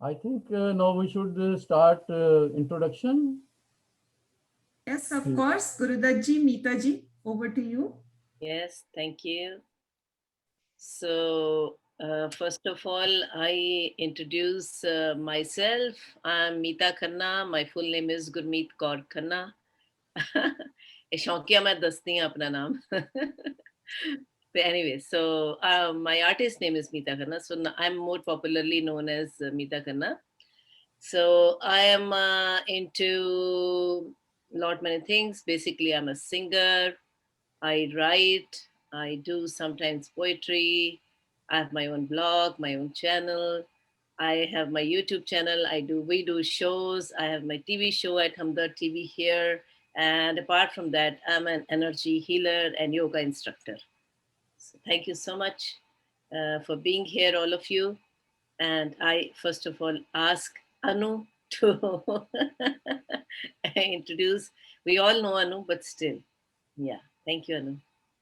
I think now we should start introduction. Yes, of course. Gurudaji, Meeta ji, over to you. Yes, thank you. So, first of all, I introduce myself. I'm Meeta Khanna. My full name is Gurmeet Kaur Khanna. शौकिया मैं दसती हूँ अपना नाम. But anyway, so my artist name is Meeta Khanna. So I'm more popularly known as Meeta Khanna. So I am into lot many things. Basically, I'm a singer. I write. I do sometimes poetry. I have my own blog, my own channel. I have my YouTube channel. We do shows. I have my TV show at Hamdard TV here. And apart from that, I'm an energy healer and yoga instructor. So thank you so much for being here, all of you. And I first of all ask Anu to introduce. We all know Anu, but still, yeah. Thank you, Anu.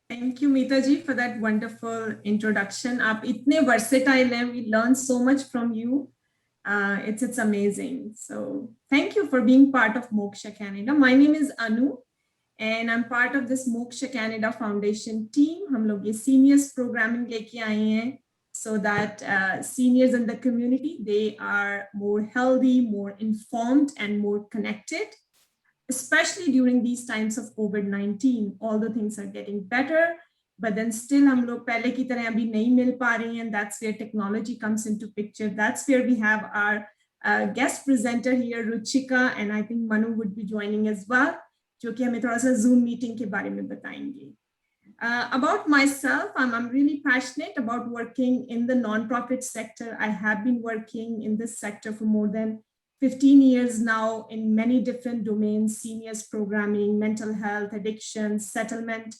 Thank you, Meeta ji, for that wonderful introduction. आप इतने versatile हैं. We learn so much from you. It's amazing. So thank you for being part of Moksha Canada. My name is Anu, and I'm part of this Moksha Canada Foundation team. हम लोग ये seniors programming लेके आए हैं, so that seniors in the community, they are more healthy, more informed, and more connected. Especially during these times of COVID-19, although things are getting better, but then still हम लोग पहले की तरह अभी नहीं मिल पा रहे हैं, and that's where technology comes into picture. That's where we have our guest presenter here, Ruchika, and I think Manu would be joining as well, जो कि हमें थोड़ा सा Zoom meeting के बारे में बताएंगे. About myself, I'm really passionate about working in the nonprofit sector. I have been working in this sector for more than 15 years now in many different domains: seniors programming, mental health, addiction, settlement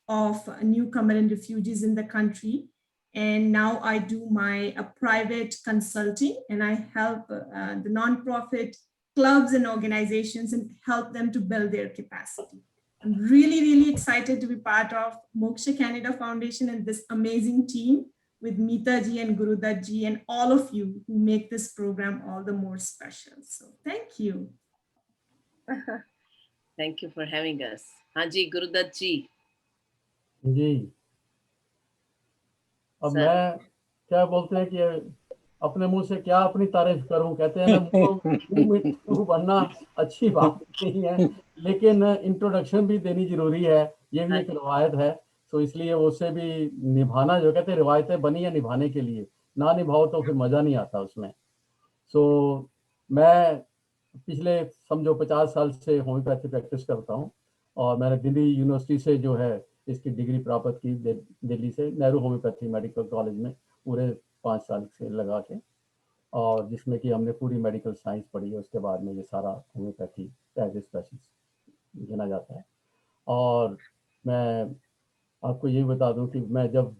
of newcomer and refugees in the country. And now I do my private consulting, and I help the nonprofit clubs and organizations and help them to build their capacity. I'm really, really excited to be part of Moksha Canada Foundation and this amazing team with Meeta ji and Gurudat ji and all of you who make this program all the more special. So thank you. Thank you for having us. Hanji, Gurudat ji. जी. अब Sir. मैं क्या बोलते हैं कि अपने मुंह से क्या अपनी तारीफ करूं. कहते हैं ना, मुंह में बनना अच्छी बात नहीं है, लेकिन इंट्रोडक्शन भी देनी जरूरी है. ये भी एक रिवायत है, तो इसलिए उससे भी निभाना, जो कहते हैं रिवायतें बनी है निभाने के लिए, ना निभाओ तो फिर मजा नहीं आता उसमें. सो मैं पिछले समझो 50 साल से होम्योपैथी प्रैक्टिस करता हूँ, और मैंने दिल्ली यूनिवर्सिटी से जो है इसकी डिग्री प्राप्त की, दिल्ली से नेहरू होम्योपैथी मेडिकल कॉलेज में पूरे 5 साल से लगा के, और जिसमें कि हमने पूरी मेडिकल साइंस पढ़ी है. उसके बाद में ये सारा होम्योपैथी एज ए स्पेशलिस्ट गिना जाता है. और मैं आपको ये बता दूं कि मैं जब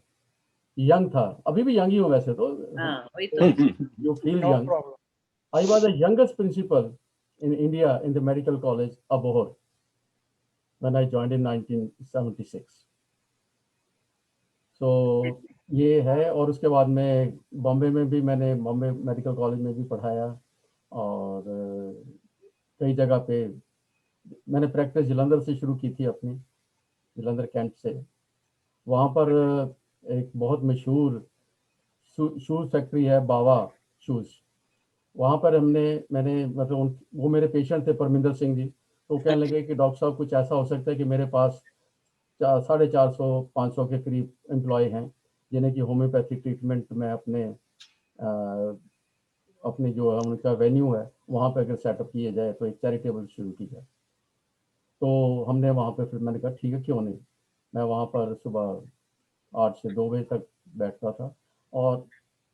यंग था, अभी भी यंग ही हूँ वैसे तो, you feel young. I was the youngest principal in India in the medical college Abohor when I joined in 1976. So ये है. और उसके बाद में बॉम्बे में भी मैंने बॉम्बे मेडिकल कॉलेज में भी पढ़ाया, और कई जगह पे मैंने प्रैक्टिस जलंधर से शुरू की थी अपनी, जलंधर कैंट से. वहाँ पर एक बहुत मशहूर शूज़ फैक्ट्री है, बावा शूज़. वहाँ पर मैंने मतलब वो मेरे पेशेंट थे, परमिंदर सिंह जी. तो कहने लगे कि डॉक्टर साहब कुछ ऐसा हो सकता है कि मेरे पास 450-500 के करीब एम्प्लॉय हैं, जिन्हें कि होम्योपैथी ट्रीटमेंट में अपने जो उनका वेन्यू है वहाँ पे अगर सेटअप किए जाए तो एक चैरिटेबल शुरू की जाए. तो हमने वहाँ पे, फिर मैंने कहा ठीक है, क्यों नहीं. मैं वहाँ पर सुबह 8 से 2 बजे तक बैठता था, और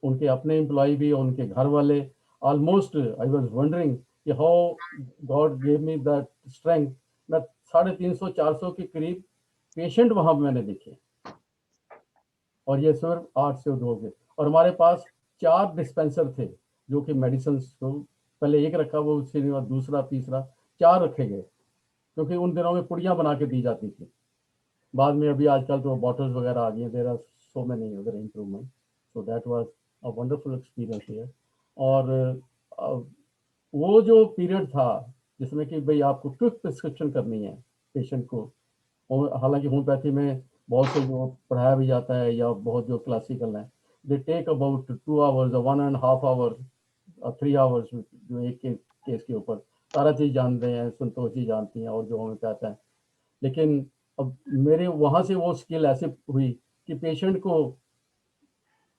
उनके अपने एम्प्लॉय भी और उनके घर वाले. Almost I was wondering how God gave me that strength. मैं 350-400 के करीब पेशेंट वहां मैंने देखे, और ये सिर्फ 8 से 2 के. और हमारे पास 4 डिस्पेंसर थे, जो कि मेडिसिन को पहले एक रखा, वो उसके बाद दूसरा, तीसरा, 4 रखे गए, क्योंकि उन दिनों में पुड़ियाँ बना के दी जाती थी. बाद में अभी आजकल तो बॉटल्स वगैरह आ गई हैं. There are so many other improvement. So that was a wonderful experience here. और वो जो पीरियड था जिसमें कि भाई आपको क्विक प्रिस्क्रिप्शन करनी है पेशेंट को, और हालांकि होम्योपैथी में बहुत से जो पढ़ाया भी जाता है या बहुत जो क्लासिकल है, they take about 2 hours, 1.5 hour, 3 hours, जो एक केस के ऊपर सारा चीज़ जानते हैं, संतोष जी जानती हैं और जो होम्योपैथ हैं। लेकिन अब मेरे वहाँ से वो स्किल ऐसे हुई कि पेशेंट को,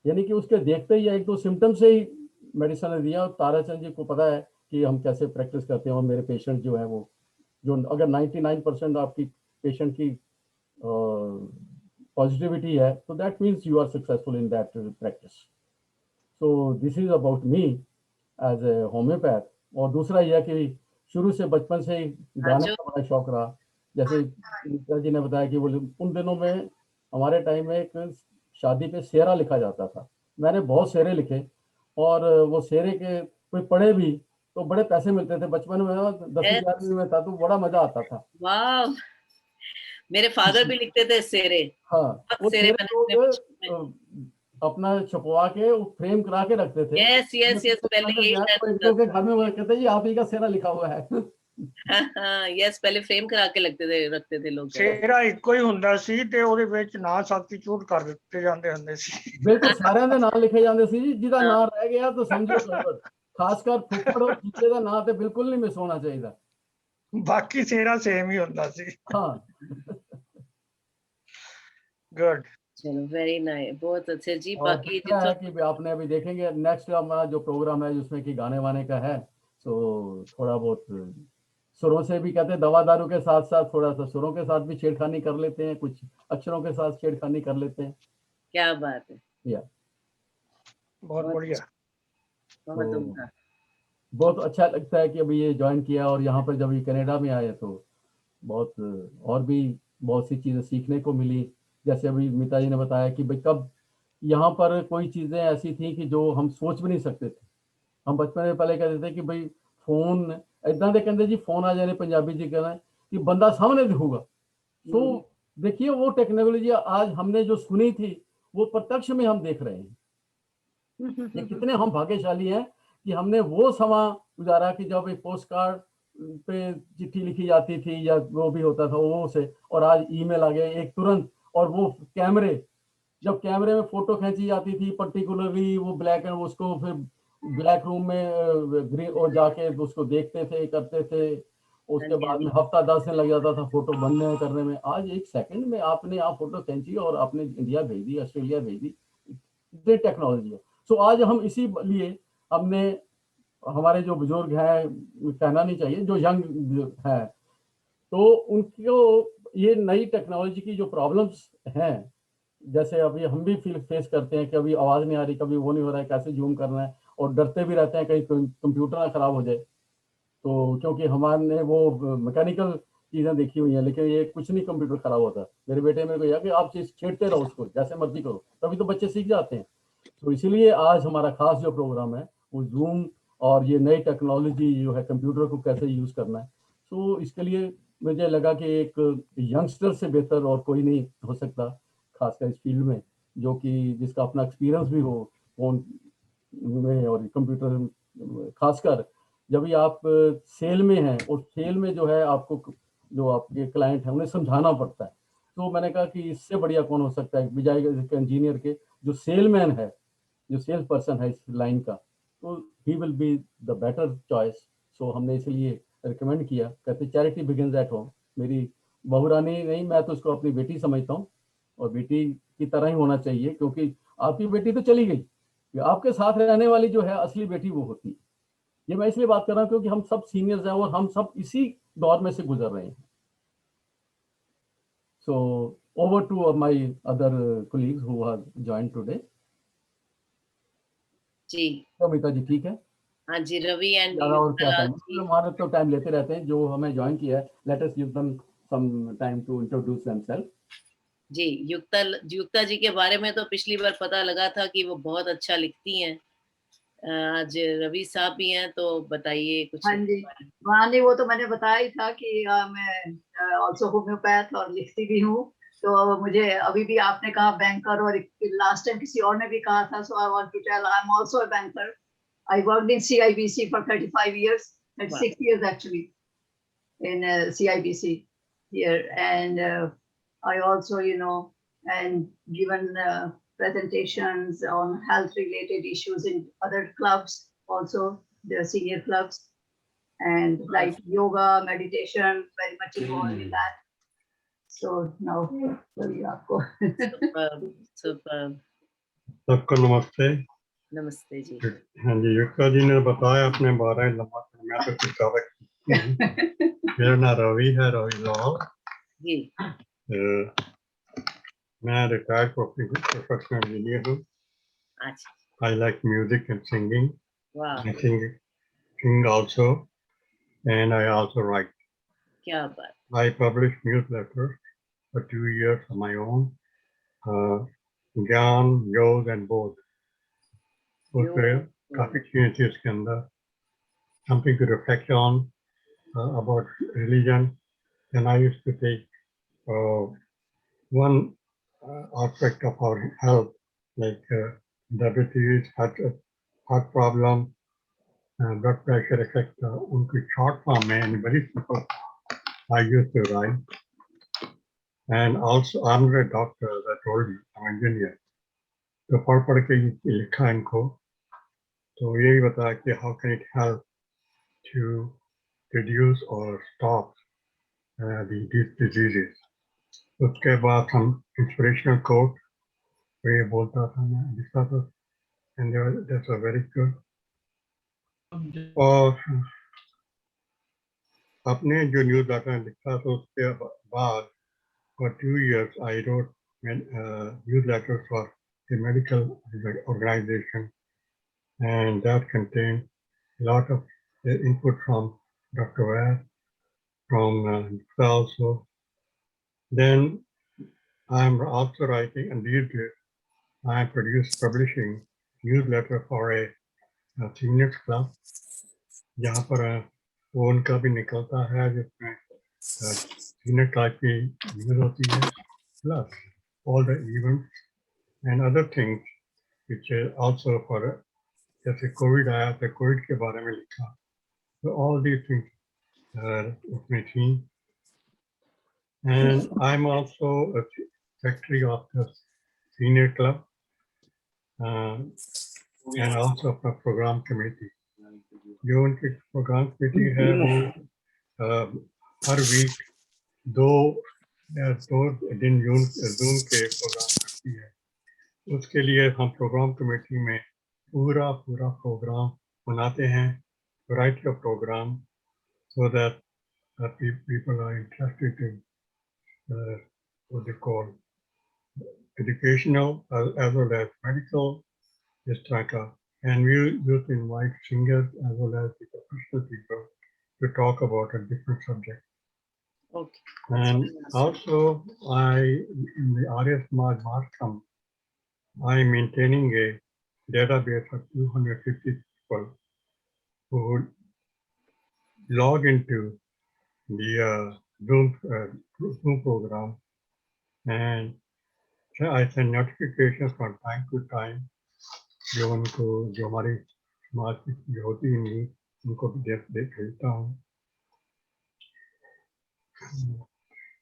यानी कि उसके देखते ही 1-2 सिम्टम से ही मेडिसिन दिया, और ताराचंद जी को पता है कि हम कैसे प्रैक्टिस करते हैं, और मेरे पेशेंट जो है वो, जो अगर 99% आपकी पेशेंट की पॉजिटिविटी है, तो that means you are successful in that practice. So this is about me as a homeopath. और दूसरा यह कि शुरू से बचपन से ही गाने जो का बड़ा शौक रहा। जैसे मित्रा जी ने बताया कि वो उन दिनों में, हमारे टाइम में एक शादी पे सेहरा लिखा जाता था। मैंने बहुत सेहरे लिखे, और वो सेहरे के कोई पढ़े भी तो बड़े पैसे मिलते थे। बचपन में 10वीं 11वीं में था तो बड़ा मजा आता था। वाह, मेरे फादर भी लिखते थे सेरे, हाँ, बहुत वो सेरे सेहरे मैंने लोग अपने बचपन में। अपना छपवा के वो फ्रेम करा के रखते थे। यस यस यस, पहले अंदर यही जाए तो ट्रेंड एक होता दो के था। घर में वो कहते जी आप ही का सेहरा लिखा हुआ है। हाँ हाँ, यस, पहले फ्रेम करा के रखते थे लोग घर। सेहरा ਇੱਕੋ ਹੀ ਹੁੰਦਾ ਸੀ ਤੇ ਉਹਦੇ ਵਿੱਚ ਨਾਂ ਸਬਸਟੀਟਿਊਟ ਕਰ ਦਿੱਤੇ ਜਾਂਦੇ ਹੁੰਦੇ ਸੀ। ਬਿਲਕੁਲ ਸਾਰਿਆਂ ਦੇ ਨਾਂ ਲਿਖੇ ਜਾਂਦੇ ਸੀ ਜੀ, ਜਿਹਦਾ हाँ, ਨਾਂ ਰਹਿ ਗਿਆ ਤਾਂ ਸਮਝੋ ਗੜਬੜ। ਖਾਸਕਰ ਫੁੱਫੜ ਔਰ ਜੀਜੇ ਦਾ ਨਾਂ ਤੇ ਬਿਲਕੁਲ ਨਹੀਂ ਮਿਸ ਹੋਣਾ ਚਾਹੀਦਾ। ਬਾਕੀ सेहरा सेम ही ਹੁੰਦਾ ਸੀ। हाँ। गुड। चलो, वेरी नाइस, बहुत अच्छे जी। और बाकी तीसरा है कि आपने अभी देखेंगे नेक्स्ट हमारा जो प्रोग्राम है जिसमें कि गाने वाने का है, तो थोड़ा बहुत सुरों से भी, कहते हैं दवा दारू के साथ साथ थोड़ा सा सुरों के साथ भी छेड़खानी कर लेते हैं, कुछ अक्षरों के साथ छेड़खानी कर लेते हैं। क्या बात है, या बहुत बढ़िया। बहुत तो उम्दा। बहुत अच्छा लगता है कि अभी ये ज्वाइन किया, और यहाँ पर जब ये कनाडा में आए तो बहुत और भी बहुत सी चीज़ें सीखने को मिली। जैसे अभी मिता जी ने बताया कि भाई कब यहाँ पर कोई चीज़ें ऐसी थी कि जो हम सोच भी नहीं सकते थे। हम बचपन में पहले कहते थे कि भाई फोन इतना, ਦੇ ਕਹਿੰਦੇ जी फोन आ जाने, पंजाबी जी कहना है कि बंदा सामने दिखूगा। तो देखिए वो टेक्नोलॉजी आज हमने जो सुनी थी वो प्रत्यक्ष में हम देख रहे हैं। ये कितने हम भाग्यशाली हैं कि हमने वो समा गुजारा कि जब एक पोस्ट कार्ड पे चिट्ठी लिखी जाती थी या वो भी होता था वो से, और आज ईमेल आ गया एक तुरंत। और वो कैमरे, जब कैमरे में फोटो खींची जाती थी पर्टिकुलरली वो ब्लैक एंड, उसको फिर ब्लैक रूम में ग्रीन और जाके उसको देखते थे, करते थे। उसके बाद में हफ्ता 10 दिन लग जाता था फोटो बनने करने में। आज 1 सेकंड में आपने आप फोटो खींची और आपने इंडिया भेज दी, ऑस्ट्रेलिया भेज दी। ये टेक्नोलॉजी है। सो आज हम इसी लिए हमने, हमारे जो बुजुर्ग हैं, कहना नहीं चाहिए, जो यंग है, तो उनको ये नई टेक्नोलॉजी की जो प्रॉब्लम्स हैं, जैसे अभी हम भी फेस करते हैं कि अभी आवाज नहीं आ रही, कभी वो नहीं हो रहा है, कैसे जूम करना है, और डरते भी रहते हैं कहीं कंप्यूटर ना खराब हो जाए। तो क्योंकि हमारे वो मैकेनिकल चीजें देखी हुई हैं, लेकिन ये कुछ नहीं कंप्यूटर खराब होता। मेरे बेटे मेरे को यह कि आप चीज छेड़ते रहो उसको, जैसे मर्जी करो, तभी तो बच्चे सीख जाते हैं। तो इसीलिए आज हमारा खास जो प्रोग्राम है वो जूम और ये नई टेक्नोलॉजी जो है कंप्यूटर को कैसे यूज करना है। तो इसके लिए मुझे लगा कि एक यंगस्टर से बेहतर और कोई नहीं हो सकता, खासकर इस फील्ड में, जो कि जिसका अपना एक्सपीरियंस भी हो फोन में और कंप्यूटर। खासकर जब भी आप सेल में हैं, और सेल में जो है आपको जो आपके क्लाइंट हैं उन्हें समझाना पड़ता है। तो मैंने कहा कि इससे बढ़िया कौन हो सकता है बजाय इंजीनियर के, जो सेलमैन है, जो सेल्स पर्सन है इस लाइन का, तो he will be the better choice. So हमने इसलिए रिकमेंड किया। कहते चैरिटी बिगिंस एट होम। मेरी बहुरानी नहीं, मैं तो उसको अपनी बेटी समझता हूँ, और बेटी की तरह ही होना चाहिए, क्योंकि आपकी बेटी तो चली गई, आपके साथ रहने वाली जो है असली बेटी वो होती है। ये मैं इसलिए बात कर रहा हूँ क्योंकि हम सब सीनियर्स हैं और हम सब इसी दौर में से गुजर रहे हैं। So over to my other colleagues who have joined today. जी, तो अमिता जी ठीक है? हाँ जी, रवि एंड ज़्यादा और क्या टाइम, जी। हमारे तो टाइम लेते रहते हैं जो हमें ज्वाइन किया है। Let us give them some time to introduce themselves. जी, युक्ता जी के बारे में तो पिछली बार पता लगा था कि वो बहुत अच्छा लिखती हैं। आज रवि साहब भी हैं, तो बताइए कुछ। हाँ जी, वहाँ नहीं, वो तो मैंने बताया ही था कि मैं ऑल्सो होम्योपैथ और लिखती भी हूँ। तो मुझे अभी भी आपने कहा बैंकर, और लास्ट टाइम किसी और ने भी कहा था, so I want to tell I am also a banker. I worked in CIBC for 35 years, 36 years actually, in CIBC here. And I also, and given presentations on health related issues in other clubs, also the senior clubs, and like yoga, meditation, very much involved in that. So now, sorry, आपको. Superb, superb. सबको नमस्ते। Namaste ji. हाँ जी, युक्ता जी ने बताया अपने बारे में लंबा, मैं तो कुछ कवर मेरा नाम रवि है, रवि लाल। Ji. मैं रिटायर्ड प्रोफेशनल इंजीनियर हूँ। Acha. I like music and singing. Wow. I sing also, and I also write. Kya baat. I publish newsletters for 2 years on my own. ज्ञान, योग and both. उसमें काफी चीजें थी उसके अंदर. Something to reflect on about religion. And I used to take one aspect of our health, like diabetes, heart problem, blood pressure, etc. उनकी short form and very simple. I used to write. And also I'm a doctor, as I told you, I'm an engineer. तो पढ़ के लिखा इनको, तो यही बताया कि how can it help to reduce or stop these diseases. उसके बाद हम inspirational quote ये बोलता था मैं लिखता था, and that's a very good. और अपने जो newsletter लिखा था उसके बाद for 2 years I wrote newsletters for a medical organization, and that contained a lot of input from Dr. Ware, from also. Then I'm also writing, and these days I'm publishing newsletter for a seniors club, जहाँ पर वो उनका भी निकलता है जिसमें senior type की news होती है, plus all the events and other things which is also for जैसे कोविड आया तो कोविड के बारे में लिखा, so all these things उसमें थी. And I'm also a secretary of the senior club and also of the program committee. जो उनकी program committee है वो हर week दो दिन जून के प्रोग्राम करती है. उसके लिए हम प्रोग्राम कमेटी में पूरा प्रोग्राम बनाते हैं, variety of program, so that people are interested in what they call educational as well as medical, इस तरह का. And we used to invite singers as well as the professional people to talk about a different subject. Okay. And also in the Arya Samaj Mahakam, I'm maintaining a database of 250 people who would log into the Zoom program, and I send notifications from time to time जो हमारी समाज की जो होती है news उनको भी भेजता हूँ.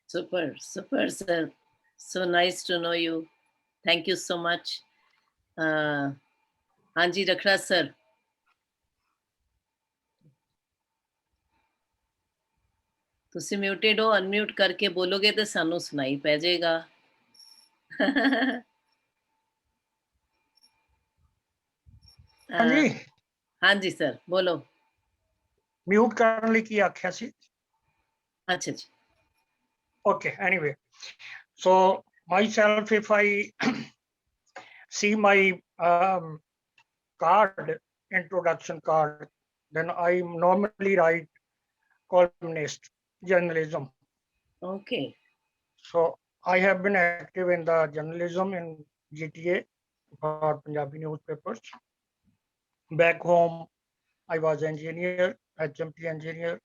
Super, super, sir. So nice to know you. Thank you so much. Hanji Rakhra sir. ਤੁਸੀਂ ਮਿਊਟਡ ਹੋ, ਅਨਮਿਊਟ ਕਰਕੇ ਬੋਲੋਗੇ ਤੇ ਸਾਨੂੰ ਸੁਣਾਈ ਪੈ ਜਾਏਗਾ. ਹਾਂਜੀ ਹਾਂਜੀ ਸਰ ਬੋਲੋ. ਮਿਊਟ ਕਰਨ ਲਈ ਕੀ ਆਖਿਆ ਸੀ? ਅੱਛਾ ਜੀ. Okay, anyway, so myself, if I see my card, introduction card, then I normally write columnist, journalism. Okay. So I have been active in the journalism in GTA for Punjabi newspapers. Back home, I was engineer, HMT engineer.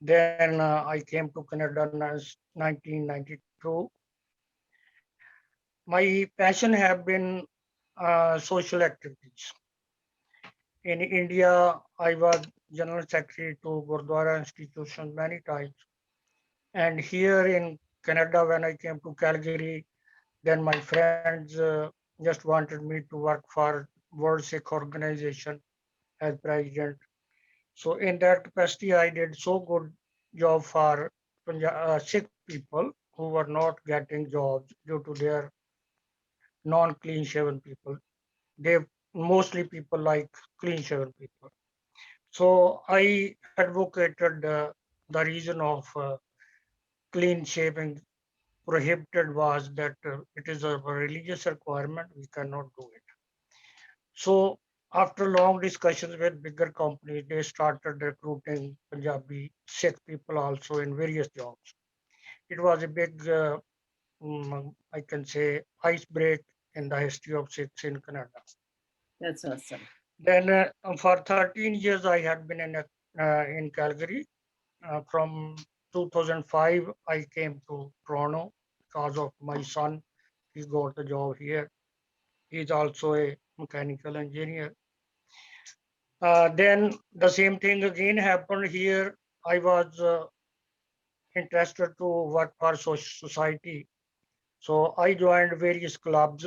Then I came to Canada in 1992. My passion have been social activities. In India, I was General Secretary to Gurdwara institution many times. And here in Canada, when I came to Calgary, then my friends just wanted me to work for World Sikh Organization as president. So in that capacity, I did so good job for Sikh people who were not getting jobs due to their non-clean shaven people. They mostly people like clean shaven people. So I advocated the reason of clean shaving prohibited was that it is a religious requirement. We cannot do it. So after long discussions with bigger companies, they started recruiting Punjabi Sikh people also in various jobs. It was a big, I can say, ice break in the history of Sikhs in Canada. That's awesome. Then for 13 years, I had been in Calgary. From 2005, I came to Toronto because of my son. He got a job here. He's also a mechanical engineer. Then the same thing again happened here. I was interested to work for society. So I joined various clubs.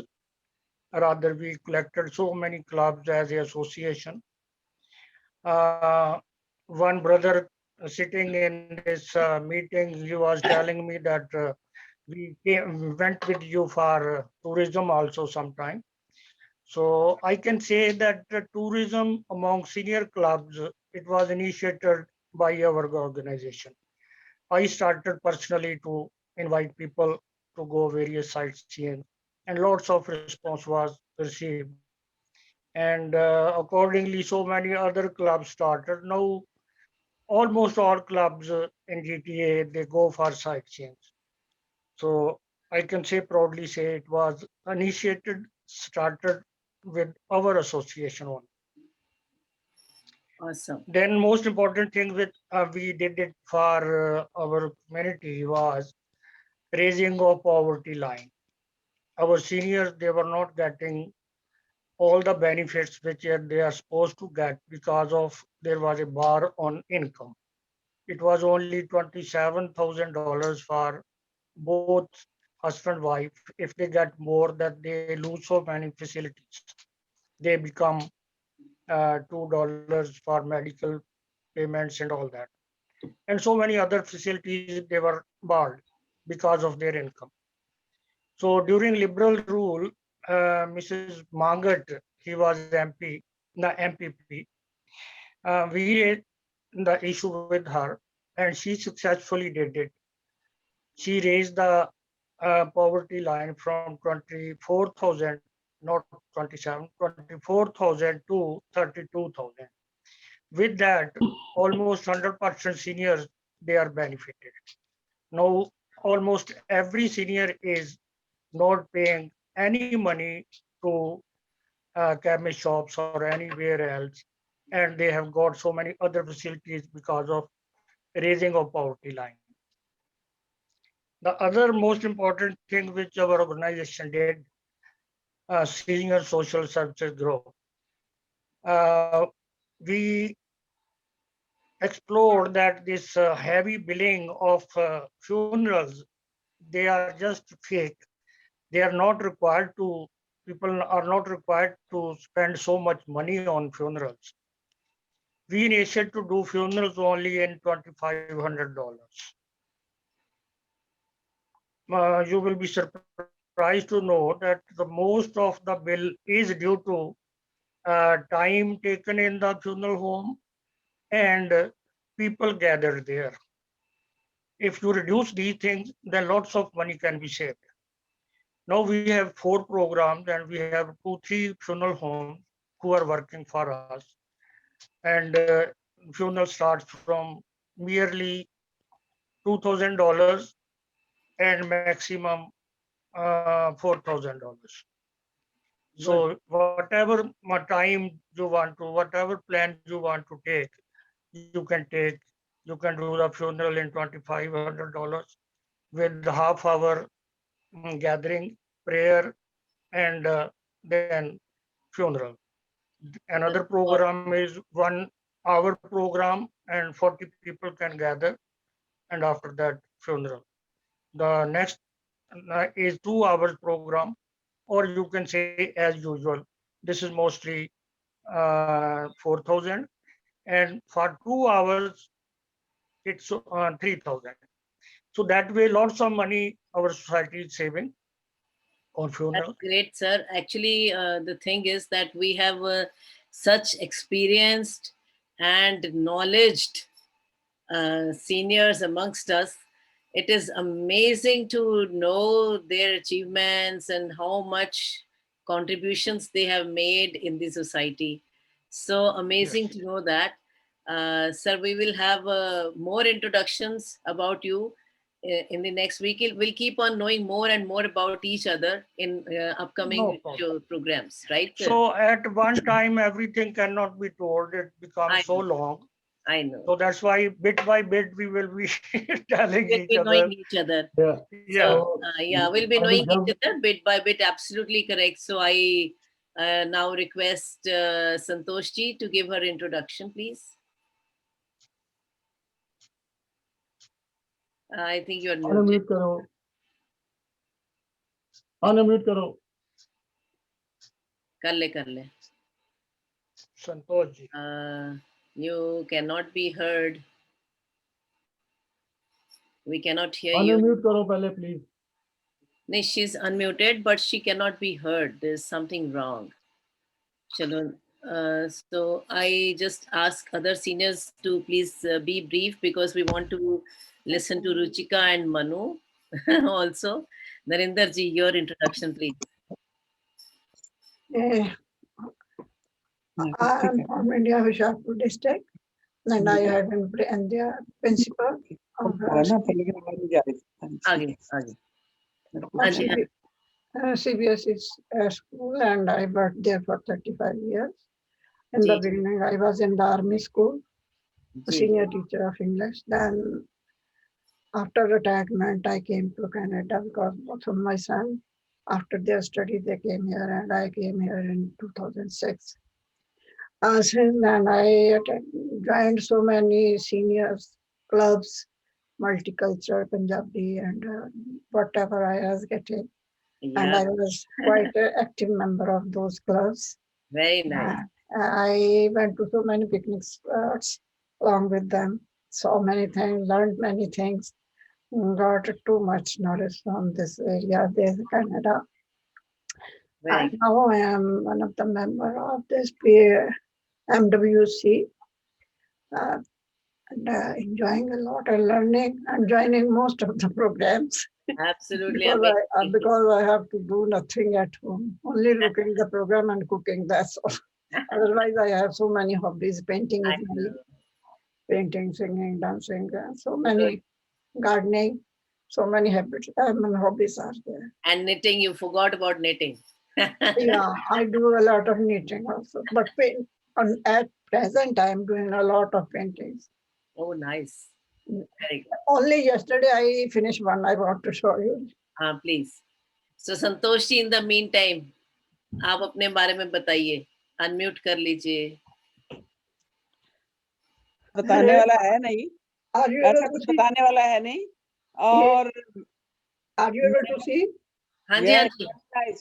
Rather, we collected so many clubs as an association. One brother sitting in this meeting, he was telling me that we went with you for tourism also sometime. So I can say that tourism among senior clubs, it was initiated by our organization. I started personally to invite people to go various sightseeing, and lots of response was received. And accordingly, so many other clubs started. Now, almost all clubs in GTA, they go for sightseeing. So I can say proudly say it was initiated, started with our association only. Awesome. Then most important thing with we did it for our community was raising of poverty line. Our seniors, they were not getting all the benefits which they are supposed to get because of there was a bar on income. It was only $27,000 for both husband and wife. If they get more, that they lose so many facilities. They become $2 for medical payments and all that. And so many other facilities they were barred because of their income. So during liberal rule, Mrs. Mangat, he was MP, the MPP. We raised the issue with her, and she successfully did it. She raised the poverty line from 24,000, not 27, 24,000 to 32,000. With that, almost 100% seniors, they are benefited. Now, almost every senior is not paying any money to chemist shops or anywhere else, and they have got so many other facilities because of raising of poverty line. The other most important thing which our organization did, senior social services group, uh, we explored that this heavy billing of funerals, they are just fake. They are not required to, people are not required to spend so much money on funerals. We initiated to do funerals only in $2,500. You will be surprised to know that the most of the bill is due to time taken in the funeral home and people gathered there. If you reduce these things, then lots of money can be saved. Now we have 4 programs and we have 2-3 funeral homes who are working for us. And funeral starts from merely $2,000 and maximum $4,000. So whatever time you want to, whatever plan you want to take, you can take. You can do the funeral in $2,500 with half hour gathering, prayer, and then funeral. Another program is 1 hour program and 40 people can gather, and after that funeral. The next is 2 hours program, or you can say as usual. This is mostly 4,000, and for 2 hours it's 3,000. So that way lots of money our society is saving on That's funeral. great, sir. Actually, the thing is that we have such experienced and knowledged seniors amongst us. It is amazing to know their achievements and how much contributions they have made in the society. So amazing Yes. to know that. Sir, we will have more introductions about you in the next week. We'll keep on knowing more and more about each other in upcoming No problem. programs, right, sir? So at one time everything cannot be told. It becomes so long. I know. So that's why bit by bit we will be telling We'll each be other. knowing each other. Yeah. Yeah. So, yeah, we'll be knowing जब each other bit by bit. Absolutely correct. So I now request Santosh ji to give her introduction, please. I think you're muted. Unmute करो, unmute करो. कर ले. Santosh ji. You cannot be heard. We cannot hear you. Unmute करो पहले please. No, she's unmuted, but she cannot be heard. There's something wrong. Chalo. So I just ask other seniors to please be brief because we want to listen to Ruchika and Manu also. Narinder ji, your introduction, please. I am from India, Hoshiarpur district, and I have been the principal of CBSE school, and I worked there for 35 years. In the beginning, I was in the army school, senior teacher of English. Then, after retirement, I came to Canada because both of my sons, after their study, they came here, and I came here in 2006. Since then, I joined so many seniors clubs, multicultural, Punjabi, and whatever I was getting. Yeah. And I was quite an active member of those clubs. Very nice. I went to so many picnic spots along with them, saw many things, learned many things, got too much knowledge from this area, this Canada. And now I am one of the members of this MWC, and enjoying a lot of learning and joining most of the programs. Absolutely. because I have to do nothing at home, only looking the program and cooking, that's all. Otherwise, I have so many hobbies. Painting is my painting, singing, dancing, so many gardening, so many habits. Hobbies are there. And knitting, you forgot about knitting. Yeah, I do a lot of knitting also, but at present, I am doing a lot of paintings. Oh, nice. Very good. Only yesterday I finished one. I want to show you. Please. So Santosh ji, in the meantime, आप अपने बारे में बताइए. Unmute कर लीजिए. बताने वाला है नहीं. ऐसा कुछ बताने वाला है नहीं. और Are you able to see? हाँ जी, हाँ जी.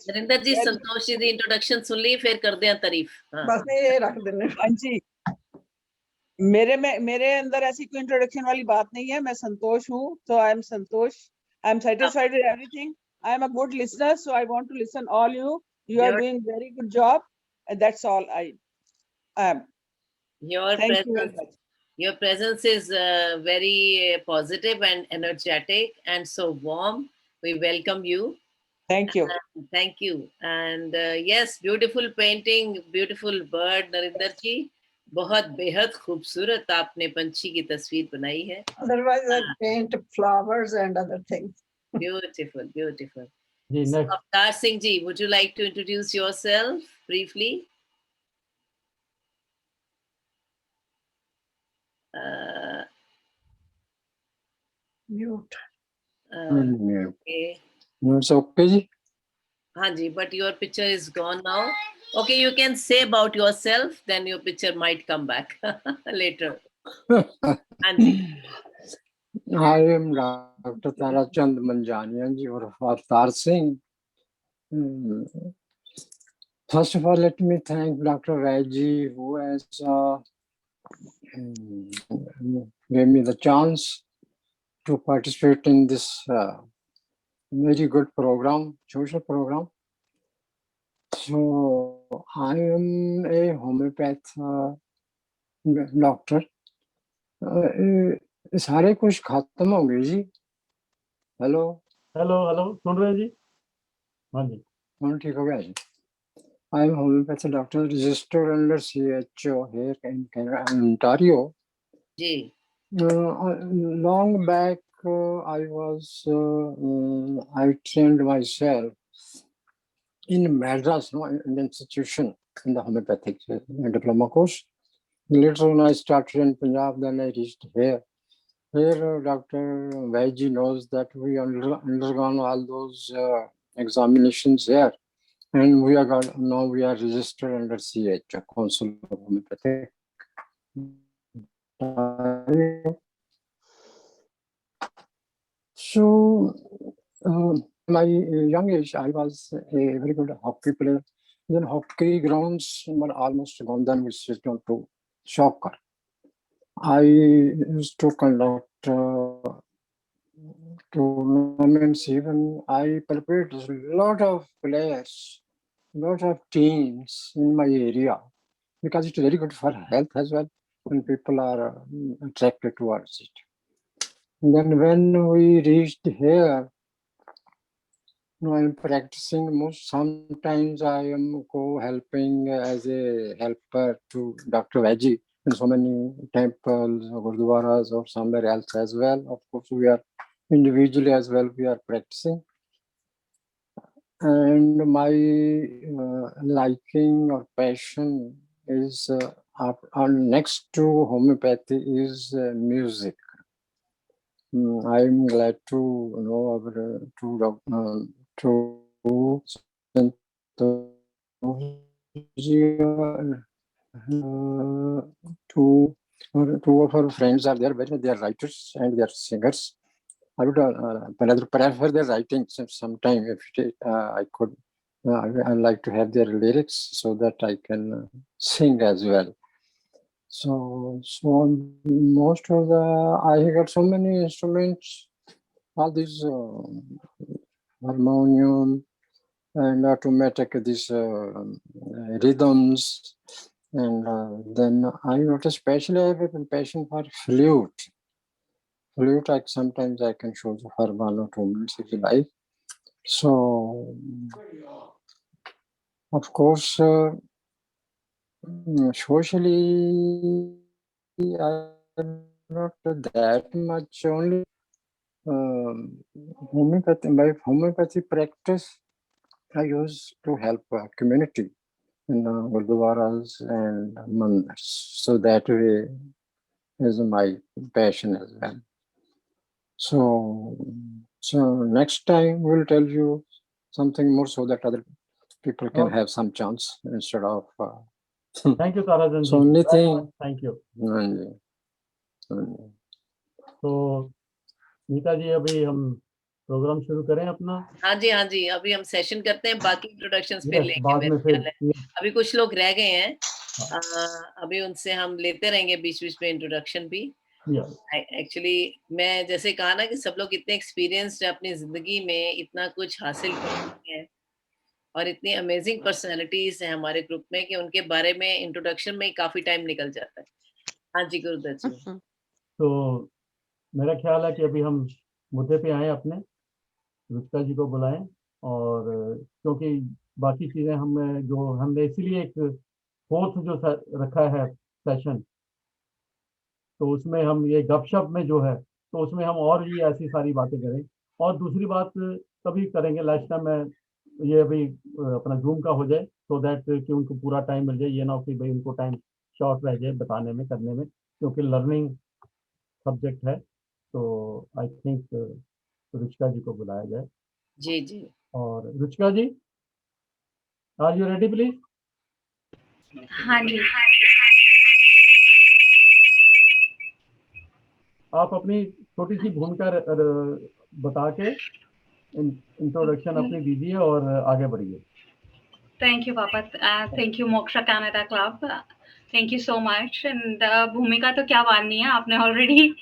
नरेंद्र जी, संतोष जी की इंट्रोडक्शन सुन ली, फिर कर दें तारीफ. बस ये रख देने. हाँ जी. मेरे अंदर ऐसी कोई इंट्रोडक्शन वाली बात नहीं है. मैं संतोष हूँ, so I am Santosh. I am satisfied with everything. I am a good listener, so I want to listen all you. You are doing very good job, and that's all I am. Your presence is very positive and energetic and so warm. We welcome you. Thank you. Thank you. And yes, beautiful painting, beautiful bird, Narinder ji. बहुत बेहद खूबसूरत आपने पंछी की तस्वीर बनाई है. Otherwise, I paint flowers and other things. Beautiful, beautiful. So, Avtar Singh ji, would you like to introduce yourself briefly? Mute. Okay. It's okay ji. हाँ जी, but your picture is gone now. Okay, you can say about yourself, then your picture might come back later. Anji. I am Dr. Tarachand Manjanian or Avtar Singh. First of all, let me thank Dr. Vaidji, who has gave me the chance to participate in this very good program, social program. So I am a homeopath doctor. सारे कुछ खत्म हो गए जी. Hello hello सुन रहे हैं जी? हाँ जी. हाँ ठीक हो गया जी. I am homeopathy doctor registered under CHO here in Canada, Ontario. Ji. Long back, I trained myself in Madras, in an institution in the homeopathic diploma course. Later on, I started in Punjab, then I reached here. Here, Dr. Vaidji knows that we undergone all those examinations here. And now we are registered under CH, Council of Homeopathy. So, my young age, I was a very good hockey player. Then hockey grounds were almost gone. Then we switched on to soccer. I used to conduct tournaments. Even I prepared a lot of players, lot of teams in my area, because it's very good for health as well when people are attracted towards it. And then when we reached here, I'm practicing most. Sometimes I am co-helping as a helper to Dr. Vaidji in so many temples or gurdwaras or somewhere else as well. Of course, we are individually as well, we are practicing. And my liking or passion is next to homeopathy is music. I'm glad to know our two of our friends are there, they are writers and they are singers. I would rather prefer their writing sometime if I could. I like to have their lyrics so that I can sing as well. So most of I got so many instruments, all these harmonium and automatic these rhythms, and then I got especially I have a passion for flute. Flute, sometimes I can show you for 1 or 2 minutes if you like. So, of course, socially, I'm not that much. Only by homeopathy practice, I used to help community in gurdwaras and mandirs. So that way is my passion as well. So next time we'll tell you something more so that other people can have some chance instead of. Thank you, Tarajan. So only thing. Thank you. So Nita जी अभी हम programme शुरू करें अपना. हाँ जी अभी हम session करते हैं, बाकी इंट्रोडक्शंस फिर लेंगे. बाद में फिर अभी कुछ लोग रह गए हैं, अभी उनसे हम लेते रहेंगे बीच में इंट्रोडक्शन भी. एक्चुअली मैं जैसे कहा ना कि सब लोग इतने एक्सपीरियंस्ड है अपनी जिंदगी में, इतना कुछ हासिल कर चुके हैं और इतनी अमेजिंग पर्सनालिटीज हैं हमारे ग्रुप में कि उनके बारे में इंट्रोडक्शन में ही काफी टाइम निकल जाता है. हाँ जी गुरुदत्त जी. तो मेरा ख्याल है कि अभी हम मुद्दे पे आए, अपने रुचिका जी को बुलाएं, और क्योंकि बाकी चीजें हमने इसीलिए एक फोर्थ जो रखा है सेशन, तो उसमें हम ये गपशप में जो है, तो उसमें हम और भी ऐसी सारी बातें करें. और दूसरी बात तभी करेंगे लास्ट टाइम में, ये अभी अपना जूम का हो जाए, सो दैट कि उनको पूरा टाइम मिल जाए. ये ना हो कि भाई उनको टाइम शॉर्ट रह जाए बताने में, करने में, क्योंकि लर्निंग सब्जेक्ट है. तो आई थिंक रुचिका जी को बुलाया जाए. जी. और रुचिका जी, आर यू रेडी प्लीज? हाँ जी आप अपनी छोटी सी भूमिका बता के इंट्रोडक्शन अपनी दीजिए और आगे बढ़िए. थैंक यू पापा thank you moksha Canada club thank you so much and भूमिका तो क्या माननी है आपने ऑलरेडी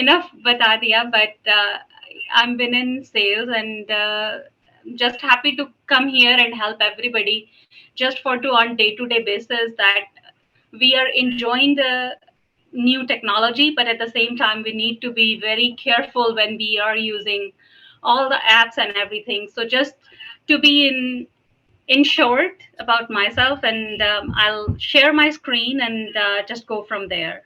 इनफ बता दिया but I am been in sales and just happy to come here and help everybody just for to on day-to-day basis that we are enjoying the new technology but at the same time we need to be very careful when we are using all the apps and everything so just to be in short about myself and I'll share my screen and just go from there.